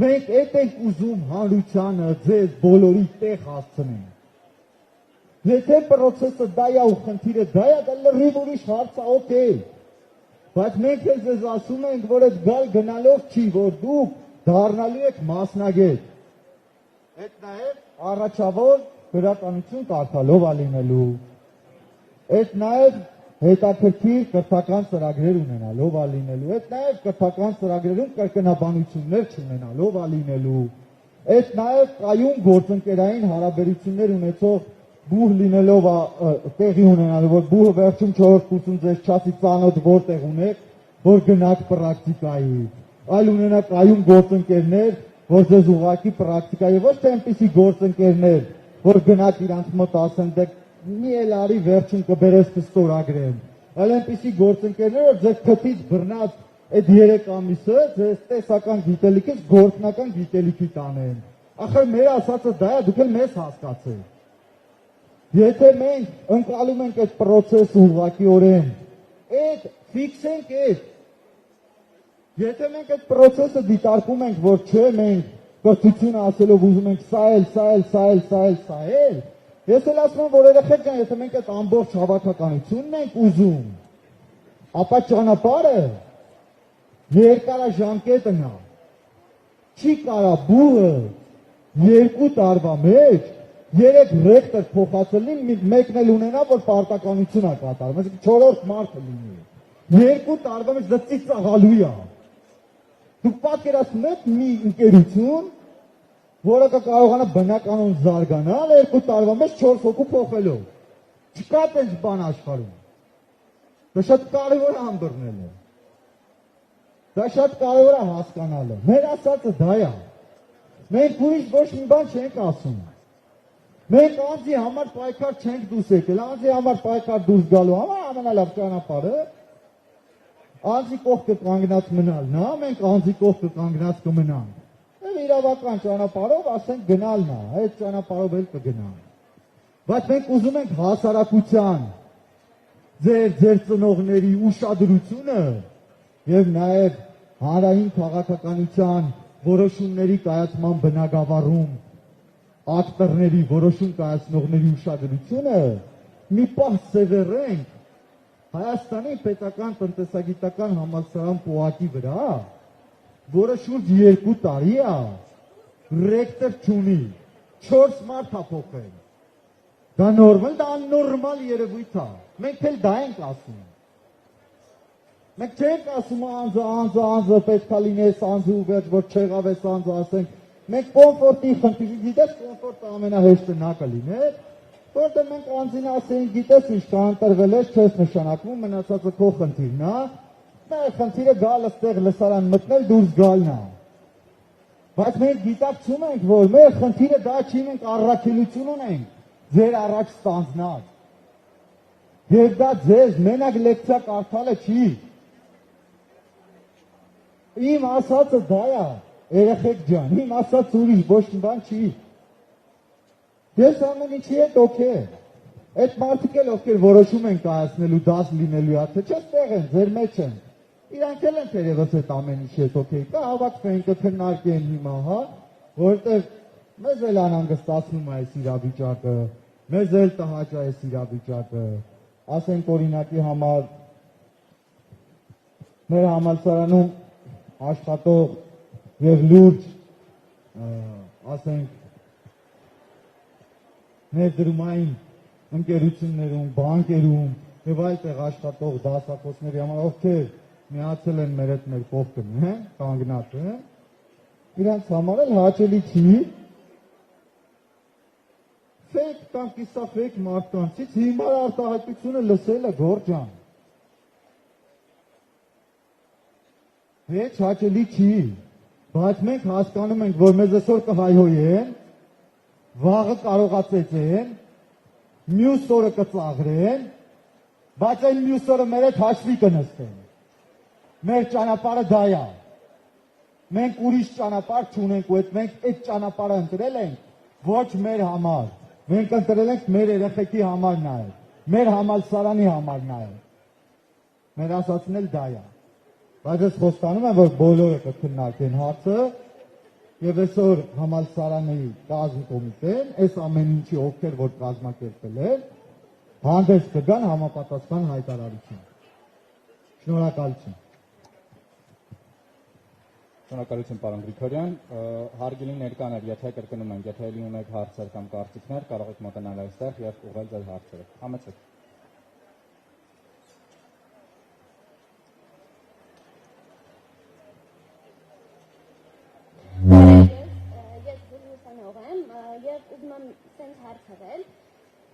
S5: Մենք այդ ենք ուզում հանրությանը, ձեզ բոլորի տեղ հասցնենք։ Եթե process-ը դա է ու խնդիրը դա է, դա լրիվ ուրիշ հարց է, օքեյ։ Բայց մենք էլ ձեզ ասում ենք, որ այդ գալ գնալով չի, որ դուք դառնալու եք մասնագետ։ Այդ նաև առաջավոր գրականություն կարդալով է լինելու։ Այդ նաև հետաքրքիր կրթական ծրագրեր ունենալով է լինելու։ Այդ նաև կրթական ծրագրերում կրկնաբանություններ չունենալով է լինելու։ Այդ նաև կայուն գործընկերային հարաբերություններ ունեցող բուհ լինելով տեղի ունենալու, որ բուհը վերջում 4 կուրսում ձեզ չասի ծանոթ որտեղ ունեք, որ գնաք պրակտիկայի, այլ ունենաք կայուն գործընկերներ, որ ձեզ ուղղակի պրակտիկայի, ոչ թե այնպիսի գործընկերներ, որ գնաք իրանց մոտ ասեն, դե մի էլ արի վերջում կբերես կստորագրեմ, այլ այնպիսի գործընկերներ, որ ձեզ քթից բռնած այդ 3 ամիսը ձեզ տեսական գիտելիքից գործնական գիտելիքի տանեն։ Ախր մեր ասածը դա է, դուք էլ մեզ հասկացեք։ Եթե մենք ընկալում ենք այդ process-ը ուղղակիորեն, այդ ֆիքսենք այդ։ Եթե մենք այդ process-ը դիտարկում ենք, որ չէ մենք կրթությունը ասելով ուզում ենք սա էլ, ես էլ ասում եմ, որ երեխեք ջան, եթե մենք այդ ամբողջ հավաքականությունն ենք ուզում, ապա ճանապարհը երկարաժամկետն է։ Չի կարա բուհը 2 տարվա մեջ 3 ռեկտոր փոխածելին մեկն էլ ունենա, որ պարտականություն է կատարում, այսինքն 4-րդ մարդը լինի։ 2 տարվա մեջ դա ծիծաղալու է։ Դուք պատկերացնում եք մի ընկերություն, որը կարողանա բնականon զարգանալ 2 տարվա մեջ 4 հոգու փոխելով։ Չկա տենց բան աշխարհում։ Դա շատ կարևոր է անդրնելը։ Դա շատ կարևոր է հասկանալը։ Մեր ասածը դա է։ Մենք ուրիշ ոչ մի բան չենք ասում։ Մենք անձի համար պայքար չենք դուրս եկել, անձի համար պայքար դուրս գալու համար ամենալավ ճանապարհը անձի կողքը կանգնած մնալն է, մենք անձի կողքը կանգնած կմնանք։ Եվ իրավական ճանապարհով ասենք գնալն է, այդ ճանապարհով էլ կգնանք։ Բայց մենք ուզում ենք հասարակության, ձեր ծնողների ուշադրությունը եւ նաեւ հանրային քաղաքականության որոշումների կայացման բնագավառում ակտորների որոշում կայացնողների ուշադրությունը մի պահ սևեռենք Հայաստանի պետական տնտեսագիտական համալսարան պոակի վրա, որը շուրջ 2 տարի է, ռեկտոր չունի, 4 մարդ է փոխել։ Դա նորմալ, դա աննորմալ երևույթ է։ Մենք էլ դա ենք ասում։ Մենք չենք ասում անձը պետք է լինես անձը ու վերջ, որ չեղավ ես անձը ասենք։ Մենք կոմֆորտի խնդիր, գիտես կոմֆորտը ամենահեշտը նա կլիներ, որտեղ մենք անձին ասենք, գիտես ինչ կա ընտրվել ես, չես նշանակվում, մնացածը քո խնդիրն է, մեր խնդիրը գալ այստեղ լսարան մտնել դուրս գալն է։ Բայց մենք գիտակցում ենք, որ մեր խնդիրը դա չի, մենք առաքելություն ունենք ձեր առաջ ստանձնած։ Եվ դա ձեզ մենակ լեկցիա կարդալը չի։ Իմ ասածը դա է, երեխեք ջան, իմ ասած ուրիշ ոչ մի բան չի։ Ես ամեն ինչի հետ օքեյ։ Այդ մարդիկ էլ ովքեր որոշում են կայացնելու դաս լինելու է, թե չէ ստեղ են, ձեր մեջ են։ Իրանք էլ են թերևս այդ ամեն ինչի հետ օքեյ։ Կա հավաքվենք, կքննարկեն հիմա, հա, որովհետև մեզ էլ անհանգստացնում է այս իրավիճակը, մեզ էլ տհաճ է այս իրավիճակը։ Ասենք օրինակի համար մեր համալսարանում աշխատող եւ լուրջ ասենք ներդրումային ընկերություններում, բանկերում եւ այլտեղ աշխատող դասախոսների համար ովքեր միացել են մեր հետ մեր կողքը, կանգնած են, իրանց համար էլ հաճելի չի ֆեյք կամ կիսաֆեյք մարդկանցից հիմար արտահայտությունը լսելը Գորջան։ Heç հաճելի չի, բայց մենք հասկանում ենք, որ մեզ այսօր կհայհոյեն, վաղը կարողացեցեն, մյուս օրը կծաղրեն, բայց այն մյուս օրը մեր հետ հաշվի կնստեն։ Մեր ճանապարհը դա է։ Մենք ուրիշ ճանապարհ չունենք ու մենք այդ ճանապարհը ընտրել ենք ոչ մեր համար։ Մենք ընտրել ենք մեր երեխեքի համար նայել, մեր համալսարանի համար նայել։ Մեր ասածն էլ դա է։ Բայց ես խոստանում եմ, որ բոլորը կքննարկեն հարցը եւ այսօր համալսարանի կազմ կոմիտեն, այս ամեն ինչի ովքեր որ կազմակերպել են, հանդես կգան համապատասխան հայտարարություն։ Շնորհակալություն։
S6: Շնորհակալություն պարոն Գրիգորյան, հարգելի ներկաներ, եթե կրկնում ենք, եթե ելի ունեք հարցեր կամ կարծիքներ, կարող եք մոտենալ այստեղ եւ ուղղել ձեր հարցերը։ Համեցեք։
S7: Ես ուսանող եմ եւ ուզում եմ ցենց հարցնել,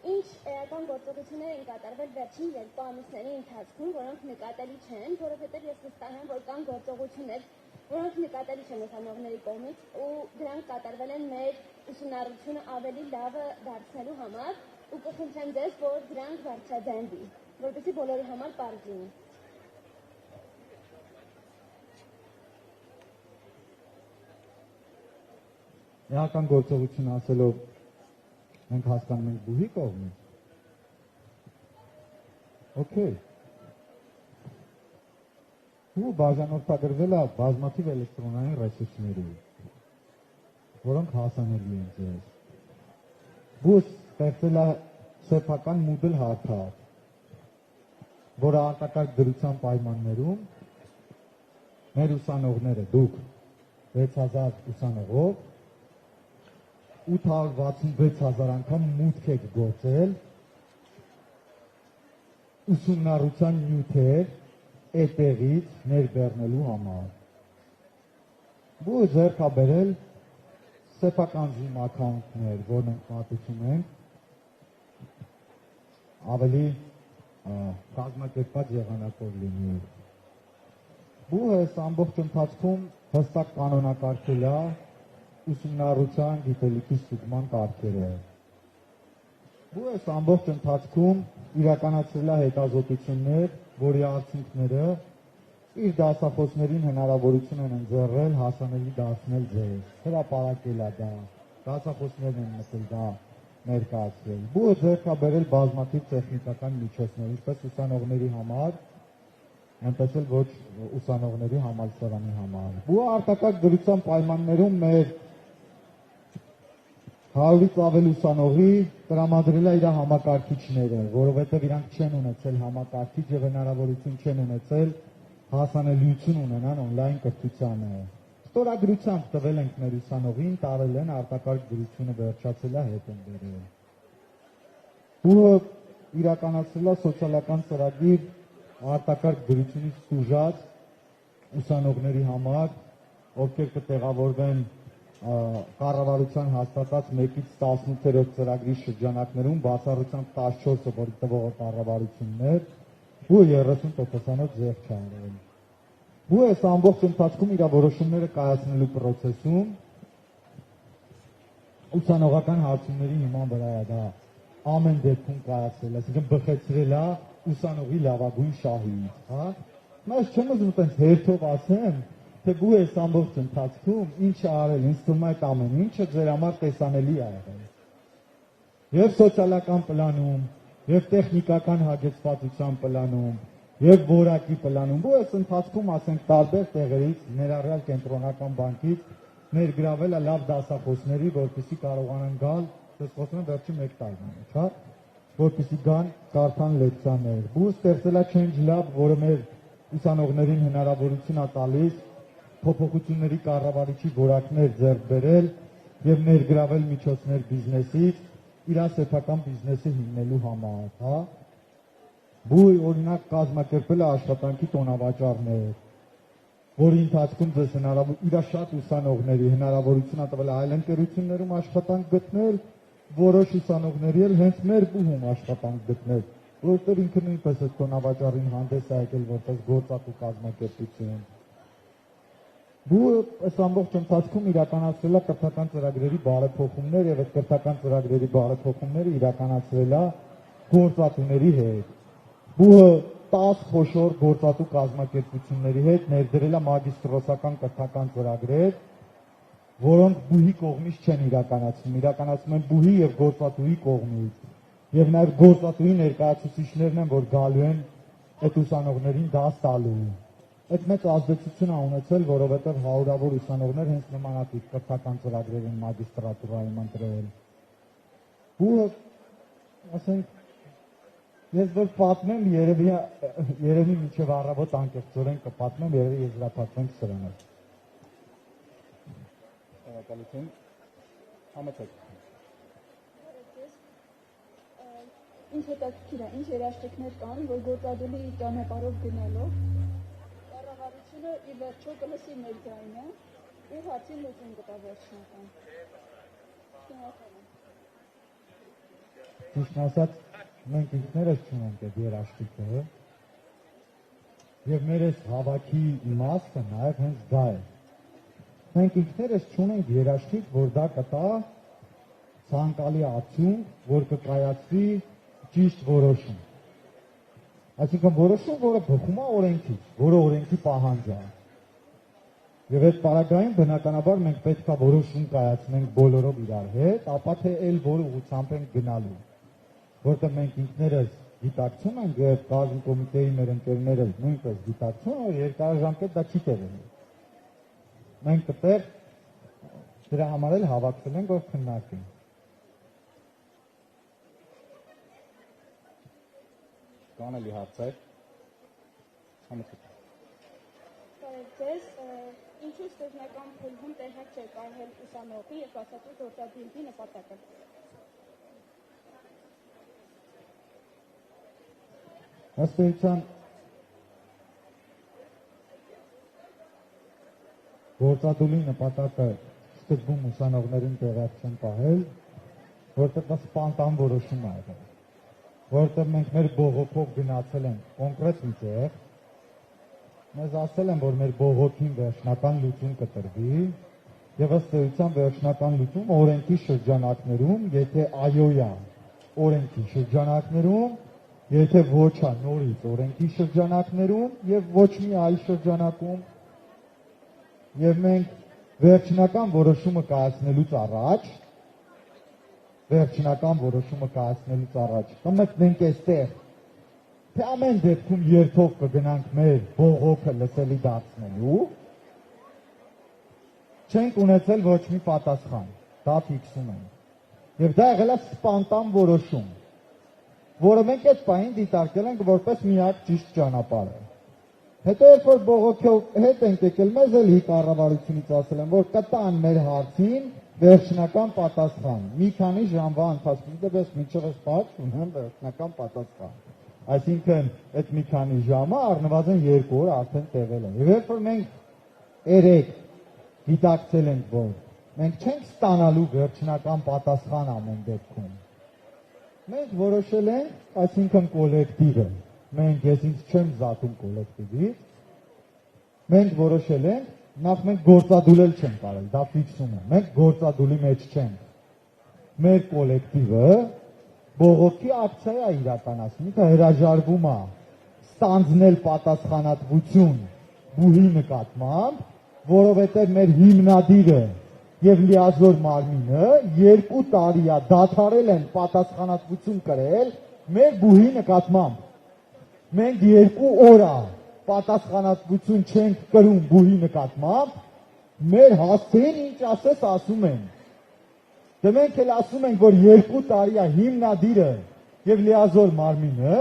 S7: ինչ էական գործողություններ են կատարվել վերջին 2 ամիսների ընթացքում, որոնք նկատելի չեն, որովհետեւ ես վստահ եմ, որ կան գործողություններ, որոնք նկատելի չեն ուսանողների կողմից ու դրանք կատարվել են մեր ուսումնառությունը ավելի լավը դարձնելու համար ու կխնդրեմ ձեզ, որ դրանք բարձրաձայնվի, որպեսզի բոլորի համար պարզ լինի։
S5: Էական գործողություն ասելով մենք հասկանում ենք բուհի կողմից։ Okay։ Ու բաժանորդագրվել է բազմաթիվ էլեկտրոնային ռեսուրսների, որոնք հասանելի են ձեզ։ Բուս ստեղծել է սեփական Moodle հարթակ, որը արտակարգ դրության պայմաններում մեր ուսանողները, դուք 6000 ուսանողով 866,000 անգամ մուտք եք գործել ուսումնառության նյութեր այդտեղից ներբեռնելու համար։ Ու ձեռք է բերել սեփական Zoom account-ներ, որոնք մատուցում են ավելի կազմակերպված եղանակով լինի։ Ու այս ամբողջ ընթացքում հստակ կանոնակարգել է ուսումնառության գիտելիքի ստուգման կարգերը։ Ու այս ամբողջ ընթացքում իրականացրել է հետազոտություններ, որի արդյունքները իր դասախոսներին հնարավորություն են ընձեռել հասանելի դարձնել ձեզ։ Հրապարակել է դա, դասախոսներն են մտել դա ներկայացրել։ Ու ձեռք է բերել բազմաթիվ տեխնիկական միջոցներ, ինչպես ուսանողների համար, այնպես էլ ոչ ուսանողների համալսարանի համար։ Ու արտակարգ դրության պայմաններում մեր 100-ից ավել ուսանողի տրամադրել է իր համակարգիչները, որովհետև իրանք չեն ունեցել համակարգիչ եւ հնարավորություն չեն ունեցել հասանելիություն ունենան on-line կրթությանը։ Ստորագրությամբ տվել ենք մեր ուսանողին, տարել են արտակարգ դրությունը վերջացել է հետ են բերել։ Ու իրականացրել է սոցիալական ծրագիր արտակարգ դրությունից սուժած ուսանողների համար, ովքեր կտեղավորվեն կառավարության հաստատած 1-ից 18-րդ ծրագրի շրջանակներում բացառությամբ 14-ը որ տվող կառավարություններ ու 30%-անոց ձեռք չարել։ Ու այս ամբողջ ընթացքում իր որոշումները կայացնելու process-ում ուսանողական հարցումների հիման վրա է դա ամեն դեպքում կայացրել, այսինքն բխեցրել է ուսանողի լավագույն շահից, հա։ Բայց չեմ ուզում այդպես հերթով ասեմ, թե բու այս ամբողջ ընթացքում ինչ է արել, ինձ թվում է այդ ամեն ինչը ձեր համար տեսանելի է եղել։ Եվ սոցիալական պլանում, եւ տեխնիկական հագեցվածության պլանում, եւ որակի պլանում, ու այս ընթացքում ասենք տարբեր տեղերից ներառյալ կենտրոնական բանկից ներգրավել է լավ դասախոսների, որպեսզի կարողանան գալ, ես խոսում եմ վերջին 1 տարի մեջ, հա, որպեսզի գան կարդան լեկցիաներ։ Ու ստեղծել է Change Lab, որը մեր ուսանողներին հնարավորություն է տալիս փոփոխությունների կառավարիչի որակներ ձեռք բերել եւ ներգրավել միջոցներ բիզնեսից իր սեփական բիզնեսը հիմնելու համար, հա։ Բու օրինակ կազմակերպել է աշխատանքի տոնավաճառներ, որի ընթացքում ձեզ իր շատ ուսանողների հնարավորություն ա տվել այլ ընկերություններում աշխատանք գտնել, որոշ ուսանողների էլ հենց մեր բուհում աշխատանք գտնել, որտեղ ինքը նույնպես այդ տոնավաճառին հանդես է եկել որպես գործատու կազմակերպություն։ Բու այս ամբողջ ընթացքում իրականացրել է կրթական ծրագրերի բարեփոխումներ եւ այդ կրթական ծրագրերի բարեփոխումները իրականացրել է գործատուների հետ։ Բուհը 10 խոշոր գործատու կազմակերպությունների հետ ներդրել է մագիստրոսական կրթական ծրագրեր, որոնք բուհի կողմից չեն իրականացվում են բուհի եւ գործատուի կողմից։ Եվ նաեւ գործատուի ներկայացուցիչներն են, որ գալու են այդ ուսանողներին դաս տալու։ Այդ մեծ ազդեցություն է ունեցել, որովհետեւ հարյուրավոր ուսանողներ հենց նմանատիպ կրթական ծրագրեր են մագիստրատուրայում ընտրել։ Բուհը, ասենք, ես որ պատմեմ, երևի մինչև առավոտ անկեղծորեն կպատմեմ, երևի եզրափակվենք սրանով։
S6: Շնորհակալություն։ Համեցեք։
S8: Ինչ հետաքրքիր է, ինչ երաշխիքներ կան, որ գործադուլի ճանապարհով գնալով կառավարությունը ի վերջո կլսի մեր ձայնը ու հարցին լուծում կտա վերջնական։
S5: Ճիշտ ասած, մենք ինքներս չունենք այդ երաշխիքը եւ մեր այս հավաքի իմաստը նաեւ հենց դա է։ Մենք ինքներս չունենք երաշխիք, որ դա կտա ցանկալի արդյունք, որ կկայացվի ճիշտ որոշում։ Այսինքն որոշում, որը բխում է օրենքից, որը օրենքի պահանջ է։ Եվ այդ պարագային բնականաբար մենք պետք է որոշում կայացնենք բոլորով իրար հետ, ապա թե այլ որ ուղղությամբ ենք գնալու։ Որտեղ մենք ինքներս գիտակցում ենք եւ կազմ կոմիտեի մեր ընկերները նույնպես գիտակցում են, որ երկարաժամկետ դա չի տևելու։ Մենք այդտեղ դրա համար էլ հավաքվել ենք, որ քննարկենք։
S6: Կան էլի հարցեր։ Համեցեք։
S7: Ձեզ ինչու սկզբնական փուլում տեղակ չէր կարել ուսանողի եւ բացատու գործադուլի նպատակը։
S5: Ըստ էության գործադուլի նպատակը սկզբում ուսանողներին տեղակ չեն պահել, որտեղ դա սպանտան որոշում է եղել, որտեղ մենք մեր բողոքով գնացել ենք կոնկրետ մի տեղ, մեզ ասել են, որ մեր բողոքին վերջնական լուծում կտրվի, եւ ըստ էության վերջնական լուծում օրենքի շրջանակներում, եթե այո է օրենքի շրջանակներում, եթե ոչ է նորից օրենքի շրջանակներում եւ ոչ մի այլ շրջանակում, եւ մենք վերջնական որոշումը կայացնելուց առաջ կմտնենք այստեղ, թե ամեն դեպքում երթով կգնանք մեր բողոքը լսելի դարձնելու, չենք ունեցել ոչ մի պատասխան, դա ֆիքսում ենք, եւ դա եղել է սպանտան որոշում, որը մենք այդ պահին դիտարկել ենք որպես միակ ճիշտ ճանապարհը։ Հետո երբ որ բողոքով հետ ենք եկել, մեզ էլ կառավարությունից ասել են, որ կտան մեր հարցին վերջնական պատասխան։ Մի քանի ժամվա ընթացքում դες մինչև այս պահը ունեն վերջնական պատասխան։ Այսինքն այդ մի քանի ժամը առնվազն 2 օր արդեն տևել է։ Եվ երբ որ մենք երեք դիտակցել ենք, որ մենք չենք ստանալու վերջնական պատասխան ամեն դեպքում, մենք որոշել ենք, այսինքն կոլեկտիվը, ես ինձ չեմ զատում կոլեկտիվից, մենք որոշել ենք, նախ մենք գործադուլել չենք կարել, դա ֆիքսում է, մենք գործադուլի մեջ չենք, մեր կոլեկտիվը բողոքի ակցիա է իրականացնում, ինքը հրաժարվում է ստանձնել պատասխանատվություն բուհի նկատմամբ, որովհետև մեր հիմնադիրը եւ լիազոր մարմինը 2 տարի է դադարել են պատասխանատվություն կրել մեր բուհի նկատմամբ։ Մենք 2 օր է պատասխանատվություն չենք կրում բուհի նկատմամբ, մեր հասցեին ինչ ասես ասում են։ Դե մենք էլ ասում ենք, որ 2 տարի է հիմնադիրը եւ լիազոր մարմինը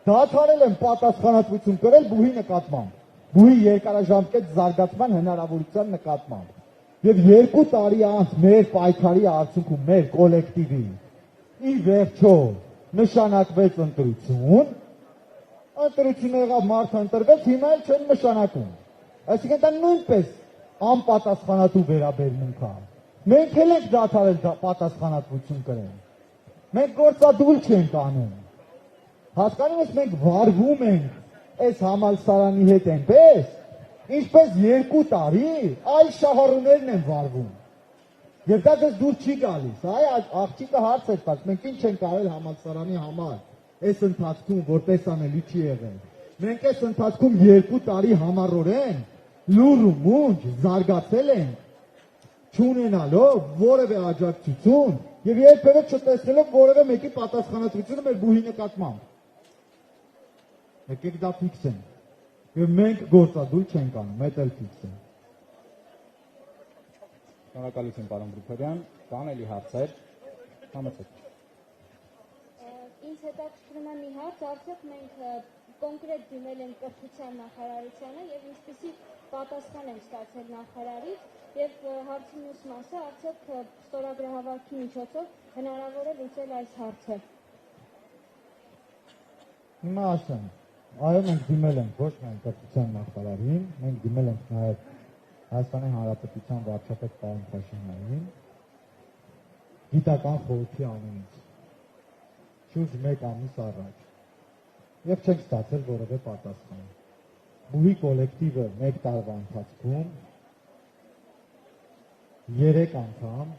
S5: դադարել են պատասխանատվություն կրել բուհի նկատմամբ։ բուհի երկարաժամկետ զարգացման հնարավորության նկատմամբ։ Եվ 2 տարի անց մեր պայքարի արդյունքում մեր կոլեկտիվի ի վերջո նշանակվեց ընտրություն, ընտրությունը եղավ, մարդը ընտրվեց, հիմա էլ չեն նշանակում։ Այսինքն դա նույնպես անպատասխանատու վերաբերմունք է։ Մենք էլ ենք դադարել պատասխանատվություն կրել։ Մենք գործադուլ չենք անում։ Հասկանում եք, մենք վարվում ենք այս համալսարանի հետ այնպես, ինչպես 2 տարի այլ շահառուներն են վարվում։ Եվ դա դες դուր չի գալիս, այ աղջիկը հարց է տալիս, մենք ինչ ենք արել համալսարանի համար, այս ընթացքում, որ տեսանելի չի եղել։ Մենք այս ընթացքում 2 տարի համառորեն լուր ու մունջ զարգացել ենք, չունենալով որևէ աջակցություն եւ երբևէ չտեսնելով որևէ մեկի պատասխանատվությունը մեր բուհի նկատմամբ։ Եկեք դա ֆիքսենք։ Եվ մենք գործադուլ չենք անում, մեծ էլ ֆիքսենք։
S6: Շնորհակալություն, պարոն Գրիգորյան, կան էլի հարցեր, համեցեք։
S7: Ինձ հետաքրքրում է մի հարց, արդյոք մենք կոնկրետ դիմել ենք կրթության նախարարությանը եւ ինչպեսի պատասխան ենք ստացել նախարարից եւ հարցի մյուս մասը, արդյոք ստորագրահավաքի միջոցով հնարավոր է լուծել այս հարցը։
S5: Հիմա ասեմ, այո, մենք դիմել ենք ոչ միայն կրթության նախարարին, մենք դիմել ենք նաեւ Հայաստանի Հանրապետության վարչապետ պարոն Փաշինյանին, գիտական խորհրդի անունից, շուրջ 1 ամիս առաջ, եւ չենք ստացել որևէ պատասխան։ Բուհի կոլեկտիվը 1 տարվա ընթացքում 3 անգամ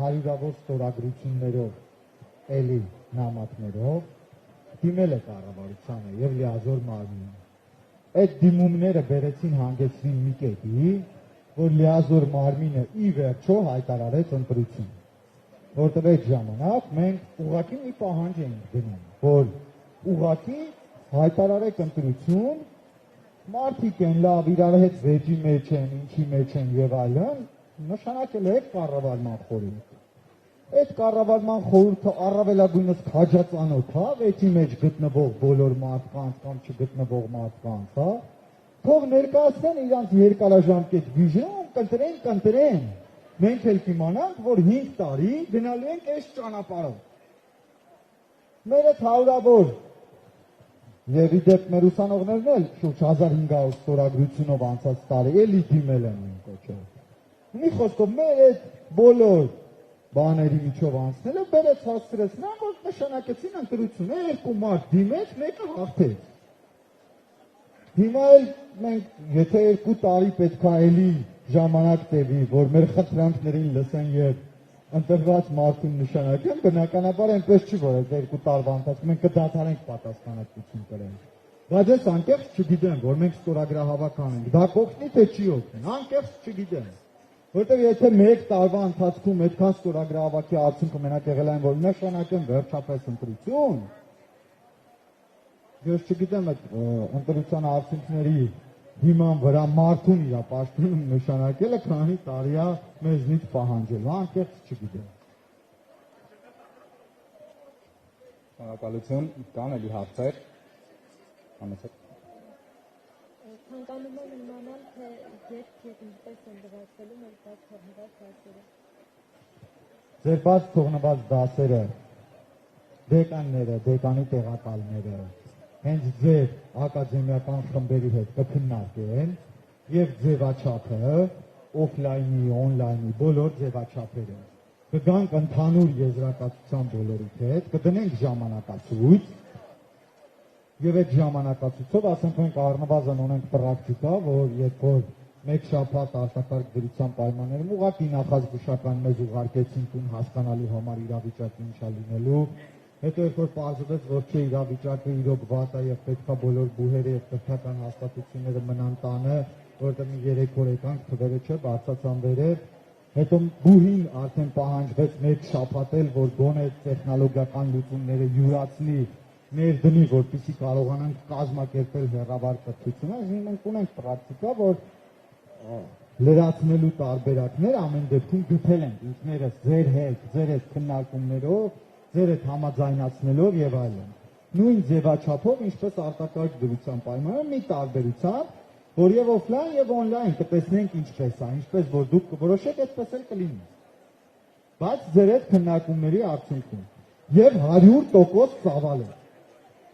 S5: հարյուրավոր ստորագրություններով էլի նամակներով դիմել է կառավարությանը եւ լիազոր մարմինին։ Այդ դիմումները բերեցին հանգեցրին մի կետի, որ լիազոր մարմինը ի վերջո հայտարարեց ընտրություն։ Որտեղ այդ ժամանակ մենք ուղղակի մի պահանջ էինք դնում, որ ուղղակի հայտարարեք ընտրություն, մարդիկ են լավ իրար հետ վեճի մեջ են, ինչի մեջ են եւ այլն, նշանակել է կառավարման խորհուրդ։ Այդ կառավարման խորհուրդը առավելագույնս քաջածանոթ է վեճի մեջ գտնվող բոլոր մարդկանց կամ չգտնվող մարդկանց, հա։ Թող ներկայացնեն իրանց երկարաժամկետ վիժնը, կընտրեն։ Մենք էլ կիմանանք, որ 5 տարի գնալու ենք այս ճանապարհով։ Մեր այդ հարյուրավոր եւ իդեպ մեր ուսանողներն էլ շուրջ 1500 ստորագրությունով անցած տարի էլի դիմել են մենք կոչել։ Մի խոսքով մեր այդ բոլոր բաների միջով անցնելը բերեց հասցրեց նա, որ նշանակեցին ընտրությունը, 2 մարդ դիմեց, մեկը հաղթեց։ Հիմա էլ մենք, եթե 2 տարի պետք է էլի ժամանակ տևի, որ մեր խնդրանքներին լսեն եւ ընտրված մարդուն նշանակեն, բնականաբար այնպես չի, որ այդ 2 տարվա ընթացքում մենք կդադարենք պատասխանատվություն կրել։ Բայց ես անկեղծ չգիտեմ, որ մենք ստորագրահավաք անենք, դա կօգնի թե չի օգնի, անկեղծ չգիտեմ։ Որտեղ եթե 1 տարվա ընթացքում այդքան ստորագրահավաքի արդյունքը մենակ եղել այն, որ նշանակեն վերջապես ընտրություն, ես չգիտեմ այդ ընտրության արդյունքների հիման վրա մարդուն իր պաշտոնում նշանակելը քանի տարի է մեզնից պահանջել, անկեղծ չգիտեմ։
S6: Շնորհակալություն, կան էլի հարցեր, համեցեք։
S7: Ցանկանում եմ իմանալ, թե երբ եւ ինչպես են դրացվելու մեր թողնված դասերը։
S5: Ձեր բաց թողնված դասերը, դեկանները, դեկանի տեղակալները, հենց ձեր ակադեմիական խմբերի հետ կքննարկեն եւ ձևաչափը, օֆլայնի, օնլայնի, բոլոր ձևաչափերը։ Կգանք ընդհանուր եզրակացության բոլորիդ հետ, կդնենք ժամանակացույց եւ այդ ժամանակացույցով ասենք մենք առնվազն ունենք պրակտիկա, որ երբ որ 1 շաբաթ արտակարգ դրության պայմաններում ուղղակի նախազգուշական մեզ ուղարկեցին տուն հասկանալու համար իրավիճակը ինչա լինելու, հետո երբ որ պարզվեց, որ չէ իրավիճակը իրոք վատ է եւ պետքա բոլոր բուհերը եւ կրթական հաստատությունները մնան տանը, որտեղ մի 3 օր եկանք թվերը չէ, բարձրացան վերև, հետո բուհին արդեն պահանջվեց 1 շաբաթ էլ, որ գոնե տեխնոլոգիական լուծումները յուրացնի ներդնի, որպեսզի կարողանանք կազմակերպել հեռավար կրթությունը, մենք ունենք պրակտիկա, որ լրացնելու տարբերակներ ամեն դեպքում գտել ենք ինքներս ձեր հետ քննարկումներով, ձեր հետ համաձայնացնելով եւ այլն։ նույն ձևաչափով, ինչպես արտակարգ դրության պայմանը, մի տարբերությամբ, որ եւ օֆլայն եւ օնլայն կտեսնենք ինչպես է, ինչպես որ դուք կորոշեք, այդպես էլ կլինի։ Բայց ձեր այդ քննարկումների արդյունքում եւ 100% ծավալ է,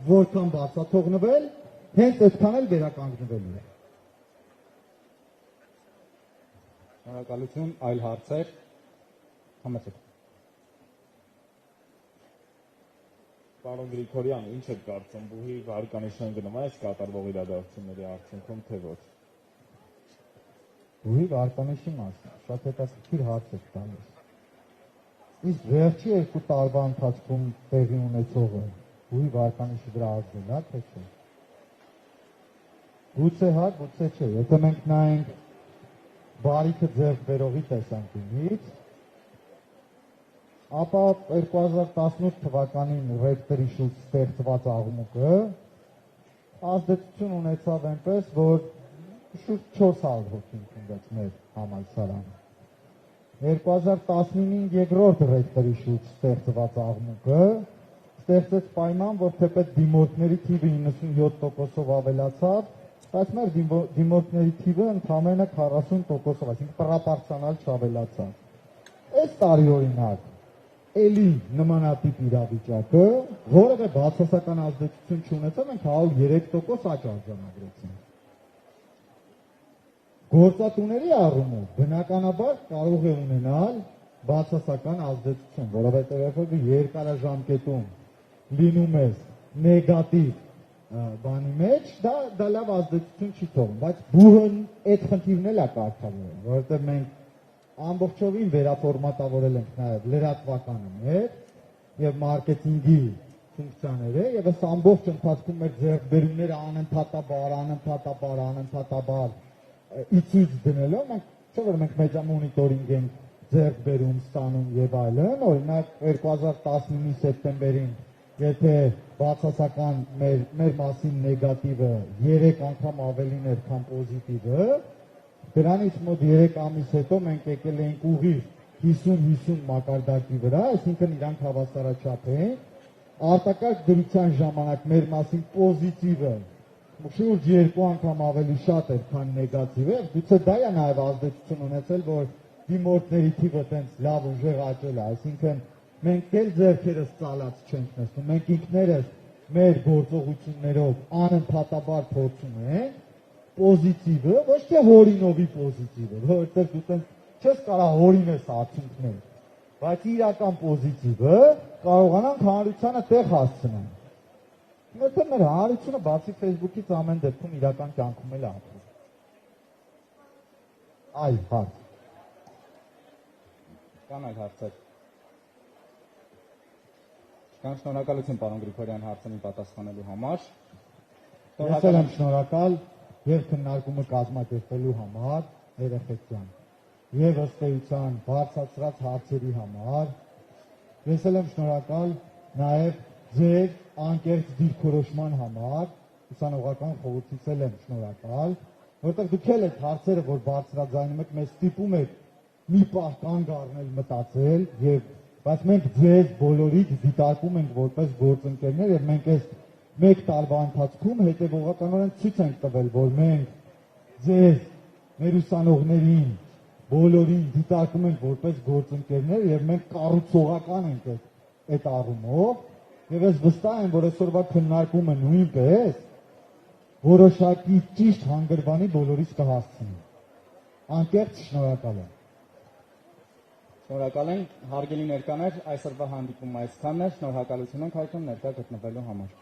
S5: որքան բացաթողնվել, հենց այդքան էլ վերականգնվելու է։
S6: Շնորհակալություն, այլ հարցեր։ Համեցեք։
S9: Պարոն Գրիգորյան, ինչ եք կարծում, բուհի վարկանիշն գնում է այս կատարվող իրադարձությունների արդյունքում, թե ոչ։
S5: Բուհի վարկանիշի մասին շատ հետաքրքիր հարց եք տալիս։ Իսկ վերջի 2 տարվա ընթացքում տեղի ունեցողը բուհի վարկանիշի վրա ազդել է, թե չէ։ Գուցե հա, գուցե չէ։ Եթե մենք նայենք բարիքը ձեռք բերողի տեսանկյունից, ապա 2018 թվականին ռեկտորի շուրջ ստեղծված աղմուկը ազդեցություն ունեցավ այնպես, որ շուրջ 400 հոգի ընդունվեց մեր համալսարանը։ 2019-ին երկրորդ ռեկտորի շուրջ ստեղծված աղմուկը ստեղծեց պայման, որ թեպետ դիմորդների թիվը 97%-ով ավելացավ, բայց մեր դիմորդների թիվը ընդամենը 40%-ով, այսինքն պրոպորցիոնալ չավելացավ։ Այս տարի օրինակ էլի նմանատիպ իրավիճակը, որևէ բացասական ազդեցություն չունեցավ, մենք 103% աճ արձանագրեցինք։ Գործատուների առումով բնականաբար կարող է ունենալ բացասական ազդեցություն, որովհետև երբ երկարաժամկետում լինում է նեգատիվ բանի մեջ, դա լավ ազդեցություն չի թողնում, բայց բուհն այդ խնդիրն էլ է կարգավորում, որովհետև մենք ամբողջովին վերաֆորմատավորել ենք նաև լրատվականը մեր եւ մարքեթինգի ֆունկցիաները եւ այս ամբողջ ընթացքում մեր ձեռքբերումները անընդհատաբար իցույց դնելով մենք չէ որ մենք մեջամոնիտորինգ ենք ձեռքբերում ստանում եւ այլն, օրինակ 2019-ի սեպտեմբերին եթե բացասական մեր մասին նեգատիվը 3 անգամ ավելին էր, քան պոզիտիվը, դրանից մոտ 3 ամիս հետո մենք եկել էինք ուղիղ 50-50 մակարդակի վրա, այսինքն իրանք հավասարաչափ են, արտակարգ դրության ժամանակ մեր մասին պոզիտիվը շուրջ 2 անգամ ավելի շատ էր, քան նեգատիվը, գուցե դա է նաև ազդեցություն ունեցել, որ դիմորդների թիվը տենց լավ ուժեղ աճել է, այսինքն մենք էլ ձեռքերս ծալած չենք նստում, մենք ինքներս մեր գործողություններով անընդհատաբար փորձում ենք պոզիտիվը, ոչ թե հորինովի պոզիտիվը, որովհետև դու տենց չես կարող հորինես արդյունքներ, բայց իրական պոզիտիվը կարողանանք հանրությանը տեղ հասցնենք։ Մերթը մեր հանրությունը բացի Facebook-ից ամեն դեպքում իրական կյանքում էլ ապրում։ Այ հարց։
S6: Կան այլ հարցեր։ Կան շնորհակալություն պարոն Գրիգորյան հարցին պատասխանելու համար։
S5: Ես եմ շնորհակալ եւ քննարկումը կազմակերպելու համար երեխեքյան եւ ըստ էության բարձրացրած հարցերի համար։ Ես եմ շնորհակալ նաեւ ձեր անկեղծ դիրքորոշման համար, ուսանողական խորհրդից եմ շնորհակալ, որովհետեւ դուք էլ եք հարցերը, որ բարձրաձայնում եք, մեզ ստիպում եք մի պահ կանգ առնել, մտածել եւ բայց մենք ձեզ բոլորիդ դիտարկում ենք որպես գործընկերներ եւ մենք այս 1 տարվա ընթացքում հետեւողականորեն ցույց ենք տվել, որ մենք ձեզ մեր ուսանողներին բոլորին դիտարկում ենք որպես գործընկերներ եւ մենք կառուցողական ենք այդ առումով եւ ես վստահ եմ, որ այսօրվա քննարկումը նույնպես որոշակի ճիշտ հանգրվանի բոլորիս կհասցնի։ Անկեղծ շնորհակալ եմ։
S6: Շնորհակալ ենք, հարգելի ներկաներ, այսօրվա հանդիպումը այսքանն է, շնորհակալություն ենք հայտնում ներկա գտնվելու համար։